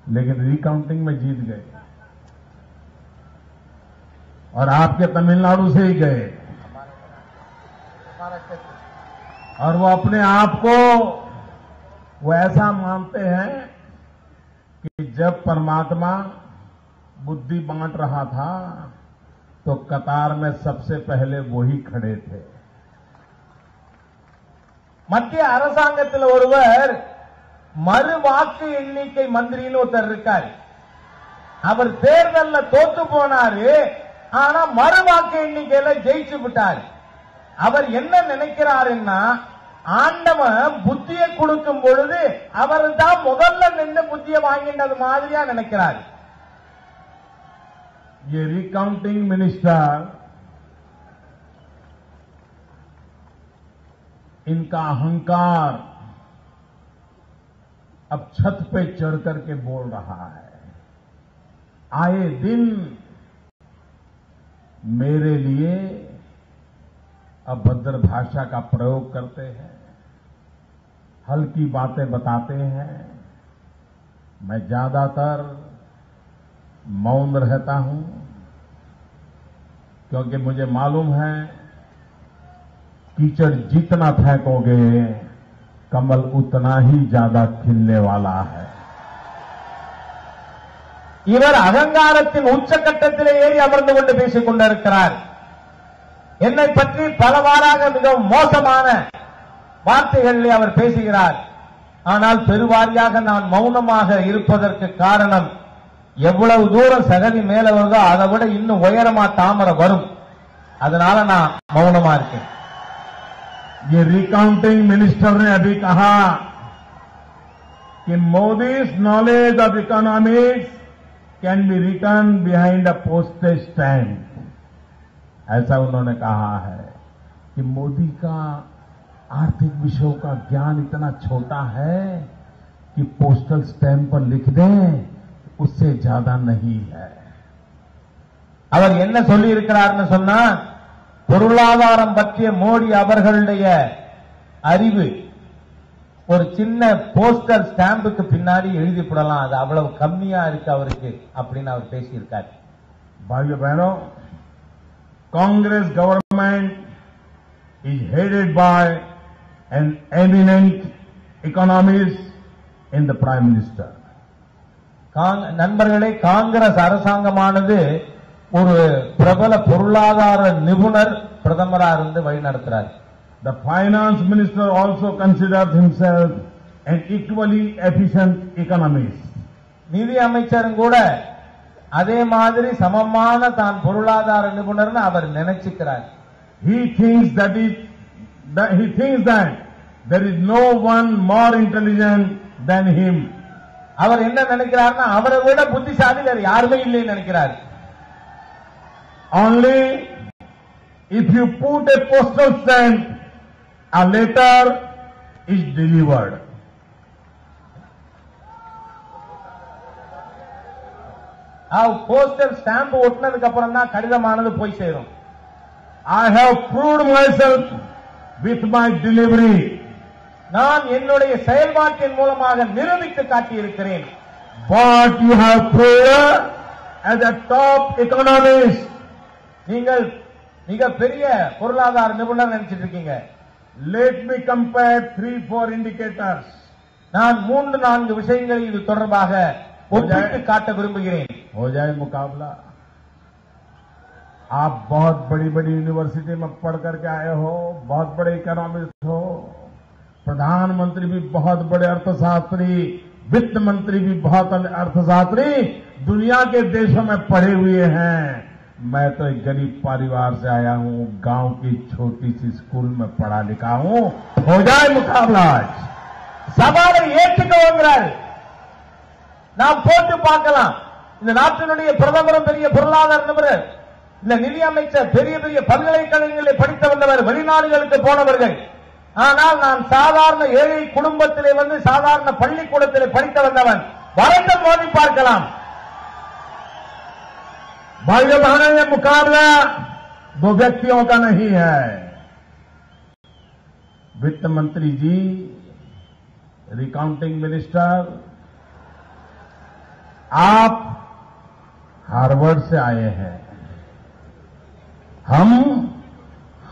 लेकिन रिकाउंटिंग में जीत गए और आपके तमिलनाडु से ही गए। और वो अपने आप को वो ऐसा मानते हैं कि जब परमात्मा बुद्धि बांट रहा था तो कतार में सबसे पहले वही खड़े थे। மத்திய அரசாங்கத்தில் ஒருவர் மறு வாக்கு எண்ணிக்கை மந்திரின்னு ஒருத்தர் இருக்கார். அவர் தேர்தல்ல தோத்து போனாரு, ஆனா மறு வாக்கு எண்ணிக்கையில ஜெயிச்சு விட்டார். அவர் என்ன நினைக்கிறாருன்னா, ஆண்டவன் புத்தியை கொடுக்கும் பொழுது அவர் தான் முதல்ல நின்று புத்தியை வாங்கின்றது மாதிரியா நினைக்கிறார். ये रिकाउंटिंग मिनिस्टर, इनका अहंकार अब छत पे चढ़ करके बोल रहा है। आए दिन मेरे लिए अभद्र भाषा का प्रयोग करते हैं, हल्की बातें बताते हैं। मैं ज्यादातर मौन रहता हूं, क्योंकि मुझे मालूम है कीचड़ जितना फेंकोगे कमल उतना ही ज्यादा खिलने वाला है। இவர் அகங்காரத்தின் உச்சக்கட்டத்திலே ஏறி அமர்ந்து கொண்டு பேசிக் கொண்டிருக்கிறார். என்னை பற்றி பலவாறாக மிகவும் மோசமான வார்த்தைகளிலே அவர் பேசுகிறார். ஆனால் பெருவாரியாக நான் மௌனமாக இருப்பதற்கு காரணம், எவ்வளவு தூரம் சகதி மேல வருதோ அதை விட இன்னும் உயரமா தாமரை வரும், அதனால நான் மௌனமா இருக்கேன். ये रिकाउंटिंग मिनिस्टर ने अभी कहा कि Modi's knowledge of economics can be return behind a postage stamp, ऐसा उन्होंने कहा है। कि मोदी का आर्थिक विषयों का ज्ञान इतना छोटा है कि पोस्टल स्टैंप पर लिख दें उससे ज्यादा नहीं है। அவர் என்ன சொல்லி இருக்கிறார்னு சொன்னா, பொருளாதாரம் பற்றிய மோடி அவர்களுடைய அறிவு ஒரு சின்ன போஸ்டல் ஸ்டாம்புக்கு பின்னாடி எழுதி போடலாம், அது அவ்வளவு கம்மியா இருக்கு அவருக்கு அப்படின்னு அவர் பேசியிருக்காரு. भाइयों बहनों, Congress government is headed by an eminent economist in the Prime Minister. நண்பர்களே, காங்கிரஸ் அரசாங்கமானது ஒரு பிரபல பொருளாதார நிபுணர் பிரதமரா இருந்து வழிநடத்துறார். The finance minister also considers himself an equally efficient economist. நிதி அமைச்சரும் கூட அதே மாதிரி சமமான தான் பொருளாதார நிபுணர்னு அவர் நினைச்சுக்கிறார். He thinks that there is no one more intelligent than him. அவர் என்ன நினைக்கிறார்னா, அவரை விட புத்திசாலி வேற யாருமே இல்லைன்னு நினைக்கிறார். Only if you put a postal stamp, a letter is delivered. Postal stamp ஒட்டினதுக்கு அப்புறம் தான் கடிதமானது போய் சேரும். I have proved myself with my delivery. நான் என்னுடைய செயல்பாட்டின் மூலமாக நிரூபித்து காட்டியிருக்கிறேன். But you have proved as a top economist. நீங்கள் மிக பெரிய பொருளாதார நிபுணர் நினைச்சிட்டு இருக்கீங்க. Let me compare 3-4 indicators. நான் 3-4 விஷயங்களை இது தொடர்பாக ஒப்பிட்டு காட்ட விரும்புகிறேன். हो जाए मुकाबला। आप बहुत बड़ी बड़ी यूनिवर्सिटी में पढ़ करके आए हो, बहुत बड़े इकोनॉमिस्ट हो, प्रधानमंत्री भी बहुत बड़े अर्थशास्त्री, वित्त मंत्री भी बहुत अर्थशास्त्री दुनिया के देशों में पढ़े हुए हैं। मैं तो एक गरीब परिवार से आया हूं, गांव की छोटी सी स्कूल में पढ़ा लिखा हूं। हो जाए मुकाबला। சவாலை ஏற்றுக்கோங்கிறார். நாம் போட்டு பார்க்கலாம். இந்த நாட்டினுடைய பிரதமரும் பெரிய பொருளாதார நிபுணர், இந்த நிதி அமைச்சர் பெரிய பெரிய பல்கலைக்கழகங்களில் படித்து வந்தவர், வெளிநாடுகளுக்கு போனவர்கள். ஆனால் நான் சாதாரண ஏழை குடும்பத்திலே வந்து சாதாரண பள்ளிக்கூடத்திலே படித்து வந்தவன். வரட்டும், மோதி பார்க்கலாம். भाइयों बहनों, ये मुकाबला दो व्यक्तियों का नहीं है। वित्त मंत्री जी, रिकाउंटिंग मिनिस्टर, आप हार्वर्ड से आए हैं, हम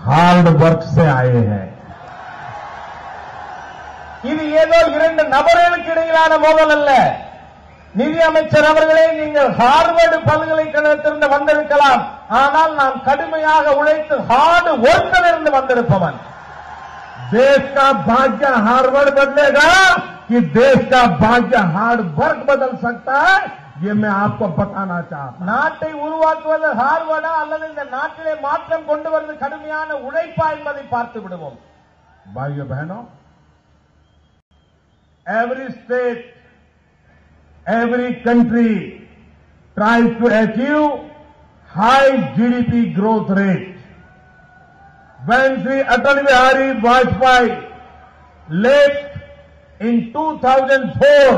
हार्ड वर्क से आए हैं। இது ஏதோ இரண்டு நபர்களுக்கு இடையிலான மோதல் அல்ல. நிதி அமைச்சர் அவர்களே, நீங்கள் ஹார்வர்டு பல்கலைக்கழகத்திலிருந்து வந்திருக்கலாம், ஆனால் நான் கடுமையாக உழைத்து हार्ड वर्क வந்திருப்பவன். देश का भाग्य हार्वर्ड बदलेगा कि देश का भाग्य हार्ड वर्क बदल सकता है, ये मैं आपको बताना चाहता हूं। நாட்டை உருவாக்குவது ஹார்வர்டா அல்லது இந்த நாட்டிலே மாற்றம் கொண்டு வருவது கடுமையான உழைப்பா என்பதை பார்த்து விடுவோம். भाइयों बहनों, every state, every country tries to achieve high GDP growth rate. When Sri Atal Bihari Vajpayee left in 2004,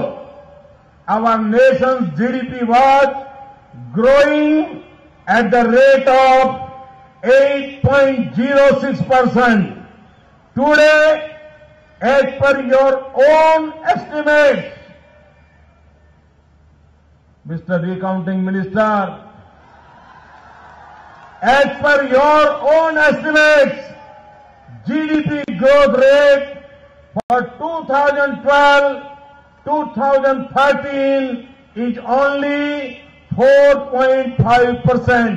our nation's GDP was growing at the rate of 8.06%. Today, as per your own estimates, Mr. Recounting Minister, as per your own estimates, GDP growth rate for 2012-2013 is only 4.5%.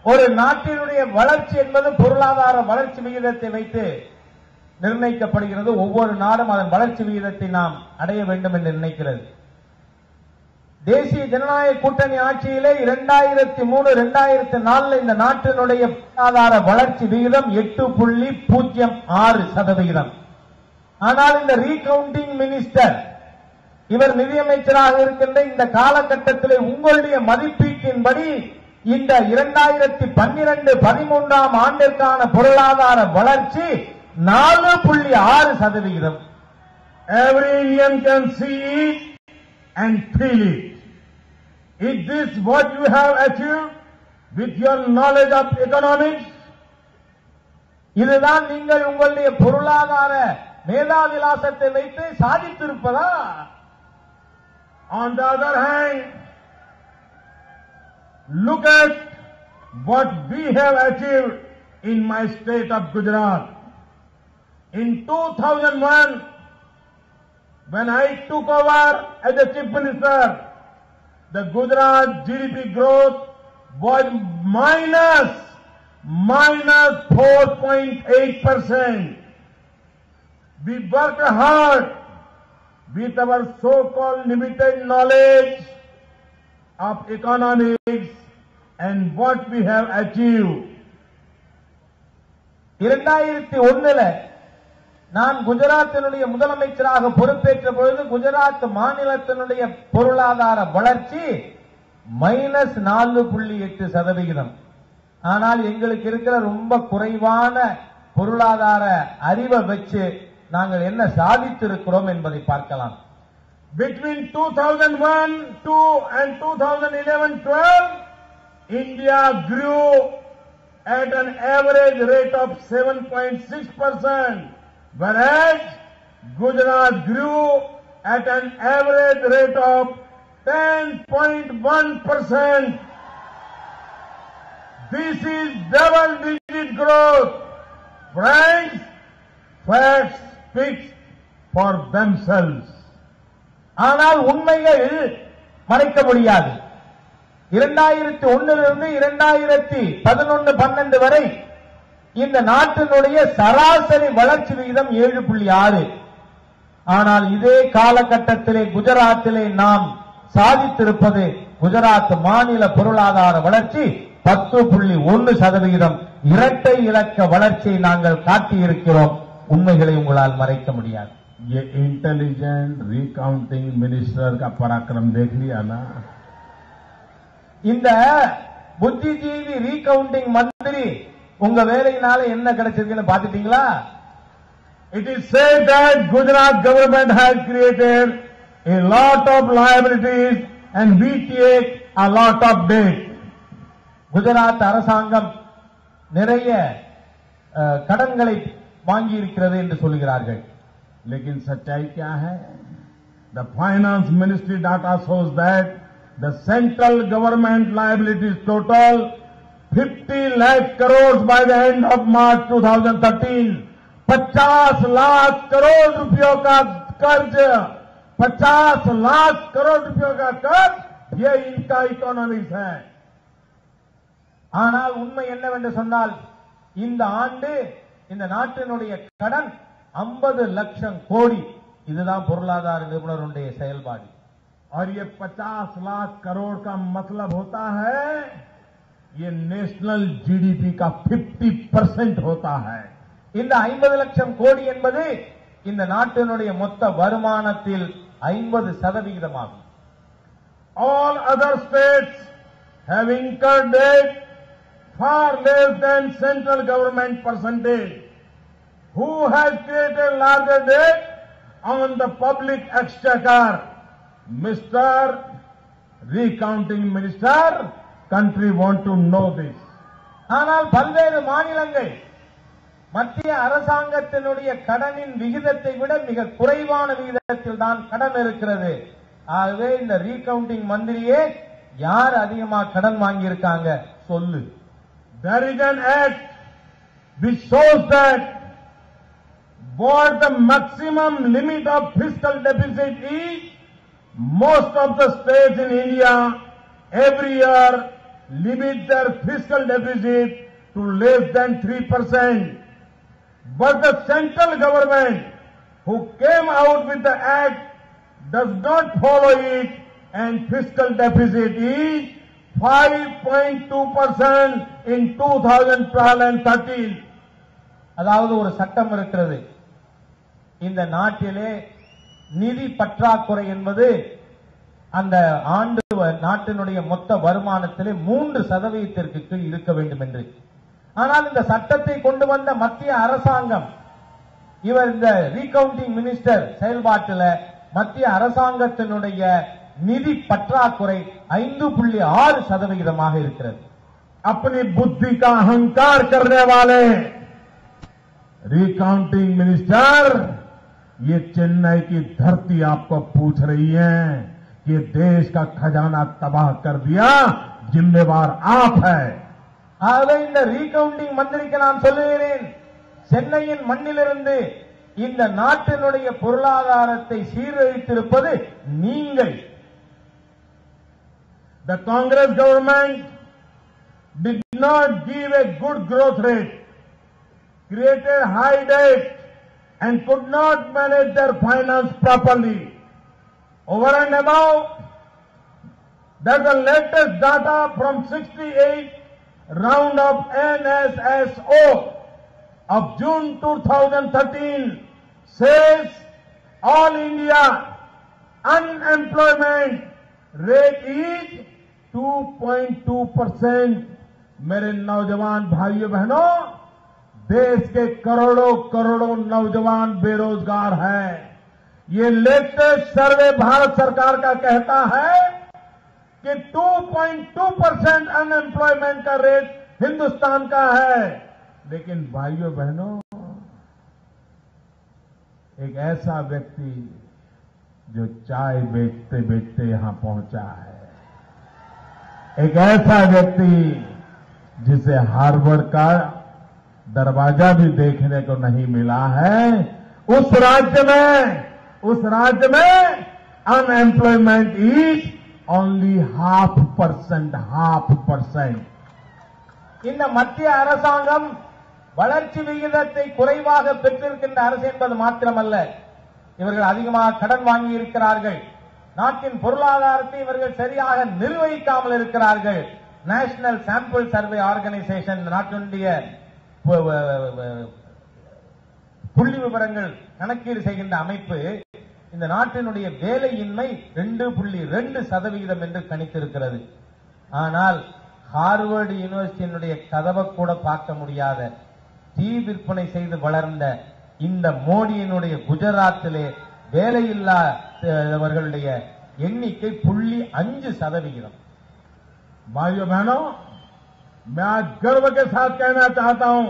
ஒரு நாட்டினுடைய வளர்ச்சி என்பது பொருளாதார வளர்ச்சி விகிதத்தை வைத்து நிர்ணயிக்கப்படுகிறது. ஒவ்வொரு நாடும் அதன் வளர்ச்சி விகிதத்தை நாம் அடைய வேண்டும் என்று நினைக்கிறது. தேசிய ஜனநாயக கூட்டணி ஆட்சியிலே 2003-2004 இந்த நாட்டினுடைய பொருளாதார வளர்ச்சி விகிதம் 8.06%. ஆனால் இந்த ரீகவுண்டிங் மினிஸ்டர், இவர் நிதியமைச்சராக இருக்கின்ற இந்த காலகட்டத்திலே உங்களுடைய மதிப்பீட்டின்படி இந்த 2012-13 ஆண்டிற்கான பொருளாதார வளர்ச்சி 4.6%. Every Indian can see it and feel it. Is this what you have achieved with your knowledge of economics? இதுதான் நீங்கள் உங்களுடைய பொருளாதார மேதாவிலாசத்தை வைத்து சாதித்திருப்பதா? On the other hand, look at what we have achieved in my state of Gujarat. In 2001, when I took over as the Chief Minister, the Gujarat GDP growth was minus 4.8%. We worked hard with our so-called limited knowledge of economics and what we have achieved. 2001 நான் குஜராத்தினுடைய முதலமைச்சராக பொறுப்பேற்ற பொழுது குஜராத் மாநிலத்தினுடைய பொருளாதார வளர்ச்சி -4.8%. ஆனால் எங்களுக்கு இருக்கிற ரொம்ப குறைவான பொருளாதார அறிவை வச்சு நாங்கள் என்ன சாதித்திருக்கிறோம் என்பதை பார்க்கலாம். Between 2001-2 and 2011-12, India grew at an average rate of 7.6%, whereas Gujarat grew at an average rate of 10.1%. This is double-digit growth. Friends, facts speak for themselves. ஆனால் உண்மைகள் மறைக்க முடியாது. 2001 2011-12 வரை இந்த நாட்டினுடைய சராசரி வளர்ச்சி விகிதம் 7.6. ஆனால் இதே காலகட்டத்திலே குஜராத்திலே நாம் சாதித்திருப்பது குஜராத் மாநில பொருளாதார வளர்ச்சி 10.1%. இரட்டை இலக்க வளர்ச்சியை நாங்கள் காட்டியிருக்கிறோம். உண்மைகளை உங்களால் மறைக்க முடியாது. ये इंटेलिजेंट रिकाउंटिंग मिनिस्टर का पराक्रम देख लिया ना? இந்த புத்திஜீவி ரீகவுண்டிங் மந்திரி உங்க வேலையினால என்ன கிடைச்சிருக்குன்னு பாத்துட்டீங்களா? It is said that Gujarat government has created a lot of liabilities and we take a lot of debt. Gujarat அரசாங்கம் நிறைய கடன்களை வாங்கி இருக்கிறது என்று சொல்கிறார்கள். लेकिन सच्चाई क्या है? The finance ministry data shows that the central government liabilities total 50 lakh crores by the end of March 2013. 50 lakh crore रुपयों का कर्ज, 50 लाख करोड़ रुपयों का कर्ज, ये इनका इकोनॉमिक्स है. ஆனால் உண்மை என்னவென்று சொன்னால் இந்த ஆண்டு இந்த நாட்டினுடைய கடன் 50 லட்சம் கோடி. இதுதான் பொருளாதார நிபுணருடைய செயல்பாடு. और ये 50 लाख करोड़ का मतलब होता है ये नेशनल जीडीपी का 50% होता है. இந்த 50 லட்சம் கோடி என்பது இந்த நாட்டினுடைய மொத்த வருமானத்தில் 50% ஆகும். All other states have incurred debt far less than central government percentage. Who has created larger debt on the public exchequer? Mr. Recounting Minister, country want to know this. ஆனால் பல்வேறு மாநிலங்கள் மத்திய அரசாங்கத்தினுடைய கடனின் விகிதத்தை விட மிக குறைவான விகிதத்தில் தான் கடன் இருக்கிறது. ஆகவே இந்த ரீகவுண்டிங் மந்திரியே யார் அதிகமா கடன் வாங்கி இருக்காங்க சொல்லு. There is an act which shows that what the maximum limit of fiscal deficit is. Most of the states in India every year limit their fiscal deficit to less than 3%. But the central government who came out with the act does not follow it and fiscal deficit is 5.2% in 2012 and 13. அதாவது ஒரு சட்டம் இருக்கிறது. இந்த நாட்டிலே நிதி பற்றாக்குறை என்பது அந்த ஆண்டு நாட்டினுடைய மொத்த வருமானத்திலே 3% கீழ் இருக்க வேண்டும் என்று. ஆனால் இந்த சட்டத்தை கொண்டு வந்த மத்திய அரசாங்கம், இவர் இந்த ரீகவுண்டிங் மினிஸ்டர் செயல்பாட்டில் மத்திய அரசாங்கத்தினுடைய நிதி பற்றாக்குறை 5.6% இருக்கிறது. अपनी बुद्धि का अहंकार करने वाले रिकाउंटिंग मिनिस्टर, ये चेन्नई की धरती आपको पूछ रही है कि देश का खजाना तबाह कर दिया, जिम्मेवार आप है. ஆகவே இந்த ரீகவுண்டிங் மந்திரிக்கு நான் சொல்லுகிறேன், சென்னையின் மண்ணிலிருந்து இந்த நாட்டினுடைய பொருளாதாரத்தை சீரழித்திருப்பது நீங்கள். The Congress government did not give a good growth rate, created high debt and could not manage their finance properly. Over and above, that's the latest data from 68 round of NSSO of June 2013 says all India unemployment rate is 2.2%. मेरे नौजवान भाइयों बहनों, देश के करोड़ों करोड़ों नौजवान बेरोजगार हैं. ये लेटेस्ट सर्वे भारत सरकार का कहता है कि 2.2% अनएम्प्लॉयमेंट का रेट हिंदुस्तान का है. लेकिन भाइयों बहनों, एक ऐसा व्यक्ति जो चाय बेचते बेचते यहां पहुंचा है, एक ऐसा व्यक्ति जिसे हार्वर्ड का दरवाजा भी देखने को नहीं मिला है, उस राज्य में अनएम्प्लॉयमेंट इज only 0.5%. இந்த மத்திய அரசாங்கம் வளர்ச்சி விகிதத்தை குறைவாக பெற்றிருக்கின்ற அரசு என்பது மாத்திரமல்ல, இவர்கள் அதிகமாக கடன் வாங்கி இருக்கிறார்கள். நாட்டின் பொருளாதாரத்தை இவர்கள் சரியாக நிர்வகிக்காமல் இருக்கிறார்கள். நேஷனல் சாம்பிள் சர்வே ஆர்கனைசேஷன், நாட்டினுடைய புள்ளி விவரங்கள் கணக்கீடு செய்கின்ற அமைப்பு, இந்த நாட்டினுடைய வேலையின்மை 2.2% என்று கணித்திருக்கிறது. ஆனால் ஹார்வர்டு யூனிவர்சிட்டியினுடைய கதவை கூட பார்க்க முடியாத, டீ விற்பனை செய்து வளர்ந்த இந்த மோடியினுடைய குஜராத்திலே வேலையில்லாதவர்களுடைய எண்ணிக்கை 0.5%. भाइयों बहनों, मैं आज गर्व के साथ कहना चाहता हूं,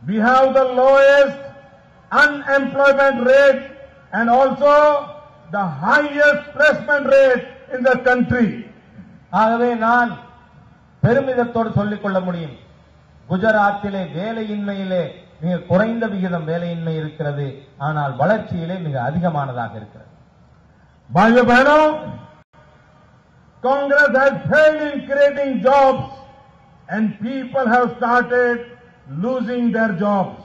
we have the lowest unemployment rate and also the highest placement rate in the country. ஆகவே நான் பெருமிதத்தோடு சொல்லிக் கொள்ள முடியும், குஜராத்திலே வேலையின்மையிலே மிக குறைந்த விகிதம் வேலையின்மை இருக்கிறது, ஆனால் வளர்ச்சியிலே மிக அதிகமானதாக இருக்கிறது. भाइयों बहनों, Congress has failed in creating jobs and people have started losing their jobs.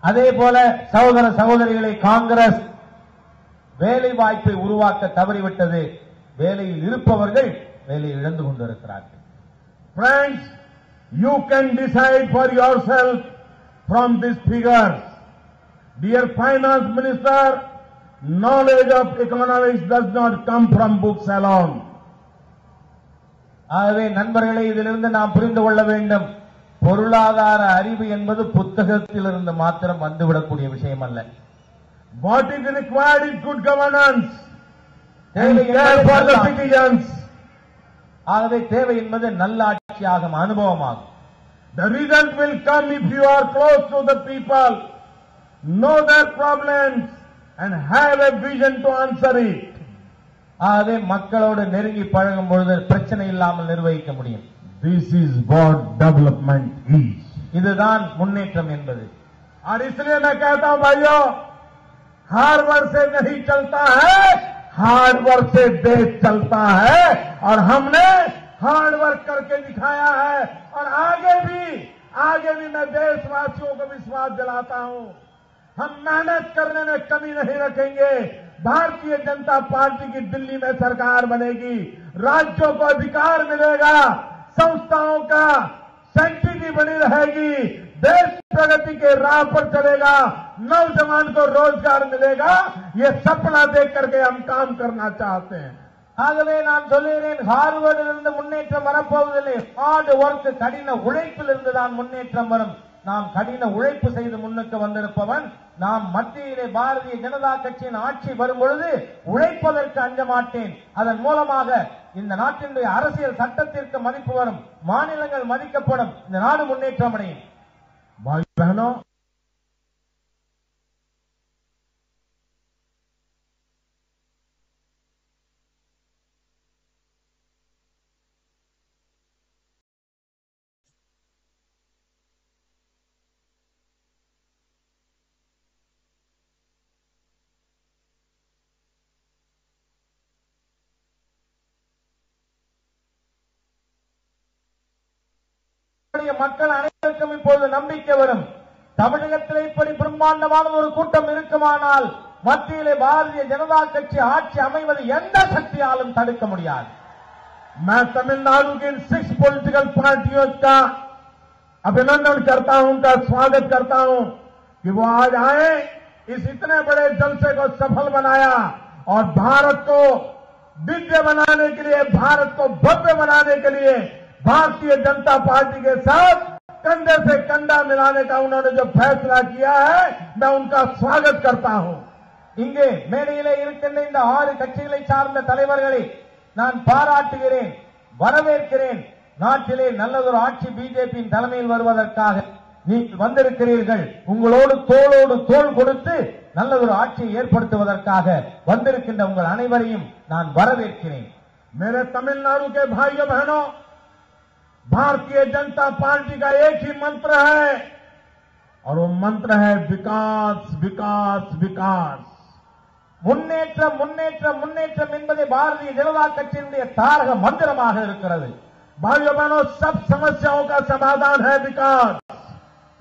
அதே போல சகோதர சகோதரிகளை, காங்கிரஸ் வேலை வாய்ப்பை உருவாக்க தவறிவிட்டது. வேலையில் இருப்பவர்கள் வேலையை இழந்து கொண்டிருக்கிறார்கள். Friends, you can decide for yourself from these figures. Dear Finance Minister, knowledge of economics does not come from books alone. ஆகவே நண்பர்களே, இதிலிருந்து நாம் புரிந்து கொள்ள வேண்டும், பொருளாதார அறிவு என்பது புத்தகத்திலிருந்து மாத்திரம் வந்துவிடக்கூடிய விஷயம் அல்ல. What is required is good governance and care for the citizens. ஆகவே தேவை என்பது நல்லாட்சியாகும், அனுபவமாகும். The result will come if you are close to the people, know their problems and have a vision to answer it. ஆகவே மக்களோடு நெருங்கி பழகும் பொழுது பிரச்சனை இல்லாமல் நிர்வகிக்க முடியும். This is what development is. இதுதான் முன்னேற்றம் என்பது. और इसलिए मैं कहता हूं भाइयों, हार्ड वर्क से नहीं चलता है, हार्ड वर्क से देश चलता है. और हमने हार्ड वर्क करके दिखाया है और आगे भी मैं देशवासियों को विश्वास दिलाता हूं, हम मेहनत करने में कमी नहीं रखेंगे. भारतीय जनता पार्टी की दिल्ली में सरकार बनेगी, राज्यों को अधिकार मिलेगा, संस्थाओं का सेंटिटी बनी रहेगी, देश प्रगति के राह पर चलेगा, नौजवान को रोजगार मिलेगा. ये सपना देख करके हम काम करना चाहते हैं. ஆகவே நான் சொல்லுகிறேன், ஹார்வர்டிலிருந்து முன்னேற்றம் வரப்போவதில்லை. ஹார்ட் ஒர்க், கடின உழைப்பிலிருந்து தான் முன்னேற்றம் வரும். நாம் கடின உழைப்பு செய்து முன்னுக்கு வந்திருப்பவன். நாம் மத்தியிலே பாரதிய ஜனதா கட்சியின் ஆட்சி வரும் பொழுது உழைப்பதற்கு அஞ்ச மாட்டேன். அதன் மூலமாக இந்த நாட்டினுடைய அரசியல் சட்டத்திற்கு மதிப்பு வரும், மாநிலங்கள் மதிக்கப்படும், இந்த நாடு முன்னேற்றம் அடையும். भाई बहनों, மக்கள் அனைவருக்கும் இப்போது நம்பிக்கை வரும். தமிழகத்தில் இப்படி பிரம்மாண்டமான ஒரு கூட்டம் இருக்குமானால் மத்தியிலே பாரதிய ஜனதா கட்சி ஆட்சி அமைவது எந்த சக்தியாலும் तடுக்க முடியாது. मैं तमिलनाडु की इन 6 पॉलिटिकल पार्टियों का अभिनंदन करता हूं, उनका स्वागत करता हूं कि वो आज आए, इस इतने बड़े जलसे को सफल बनाया और भारत को दिव्य बनाने के लिए, भारत को भव्य बनाने के लिए भारतीय जनता पार्टी के साथ कंधे से कंधा मिलाने का उन्होंने जो फैसला किया है, मैं उनका स्वागत करता हूं. இங்கே மேடையிலே இருக்கின்ற இந்த 6 கட்சிகளை சார்ந்த தலைவர்களை நான் பாராட்டுகிறேன், வரவேற்கிறேன். நாட்டிலே நல்லதொரு ஆட்சி பிஜேபியின் தலைமையில் வருவதற்காக நீங்கள் வந்திருக்கிறீர்கள். உங்களோடு தோளோடு தோள் கொடுத்து நல்லதொரு ஆட்சியை ஏற்படுத்துவதற்காக வந்திருக்கின்ற உங்கள் அனைவரையும் நான் வரவேற்கிறேன். मेरे तमिलनाडु के भाइयों बहनों, भारतीय जनता पार्टी का एक ही मंत्र है और वो मंत्र है विकास, विकास, विकास. முன்னேற்றம், முன்னேற்றம், முன்னேற்றம் என்பதே பாரதிய ஜனதா கட்சியினுடைய தாரக மந்திரமாக இருக்கிறது. भाइयों बहनों, सब समस्याओं का समाधान है विकास.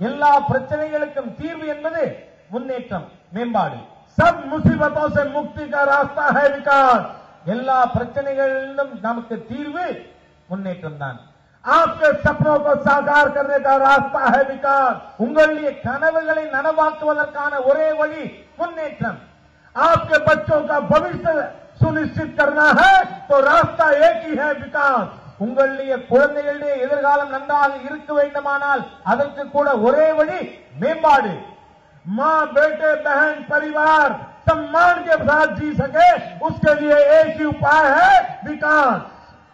எல்லா பிரச்சனைகளுக்கும் தீர்வு என்பது முன்னேற்றம், மேம்பாடு. सब मुसीबतों से मुक्ति का रास्ता है विकास. எல்லா பிரச்சனைகளிலும் நமக்கு தீர்வு முன்னேற்றம் தான். आपके सपनों को साकार करने का रास्ता है विकास. உங்களுடைய கனவுகளை நனவாக்குவதற்கான ஒரே வழி முன்னேற்றம். आपके बच्चों का भविष्य सुनिश्चित करना है तो रास्ता एक ही है विकास. உங்களுடைய குழந்தைகளுடைய எதிர்காலம் நன்றாக இருக்க வேண்டுமானால் அதற்கு கூட ஒரே வழி மேம்பாடு. माँ, बेटे, बहन, परिवार सम्मान के साथ जी सके, उसके लिए एक ही उपाय है विकास.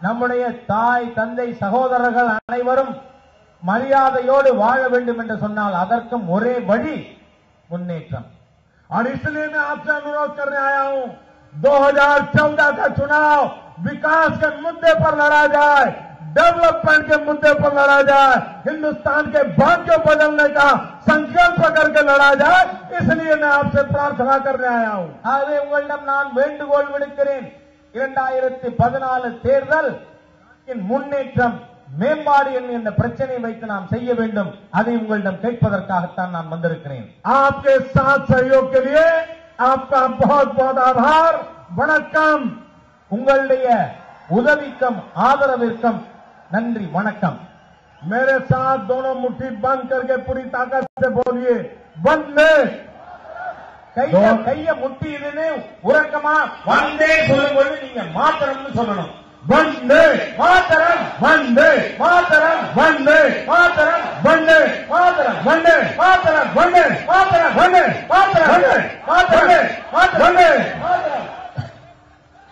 நம்முடைய தாய், தந்தை, சகோதரர்கள் அனைவரும் மரியாதையோடு வாழ வேண்டும் என்று சொன்னால் அதற்கும் ஒரே வழி முன்னேற்றம். और इसलिए मैं आपसे अनुरोध करने आया हूं, 2014 का चुनाव विकास के मुद्दे पर लड़ा जाए, डेवलपमेंट के मुद्दे पर लड़ा जाए, हिंदुस्तान के भाग्य बदलने का संकल्प करके लड़ा जाए. इसलिए मैं आपसे प्रार्थना करने आया हूं. ஆகவே உங்களிடம் நான் வேண்டுகோள் விடுக்கிறேன், 2014 தேர்தல் முன்னேற்றம், மேம்பாடு என்ற பிரச்சனையை வைத்து நாம் செய்ய வேண்டும். அதை உங்களிடம் கேட்பதற்காகத்தான் நான் வந்திருக்கிறேன். आपके साथ सहयोग के लिए आपका बहुत बहुत आभार. वणक्कम. உங்களுடைய உதவிக்கும் ஆதரவிற்கும் நன்றி, வணக்கம். मेरे साथ दोनों मुट्ठी बंद करके पूरी ताकत से बोलिए, वंदे. கைய முட்டி இதுன்னு உறக்கமா வந்தே சொல்லும்போது நீங்க மாத்திரம்னு சொல்லணும். वंदे மாத்திரம், वंदे மாத்திரம், वंदे மாத்திரம்.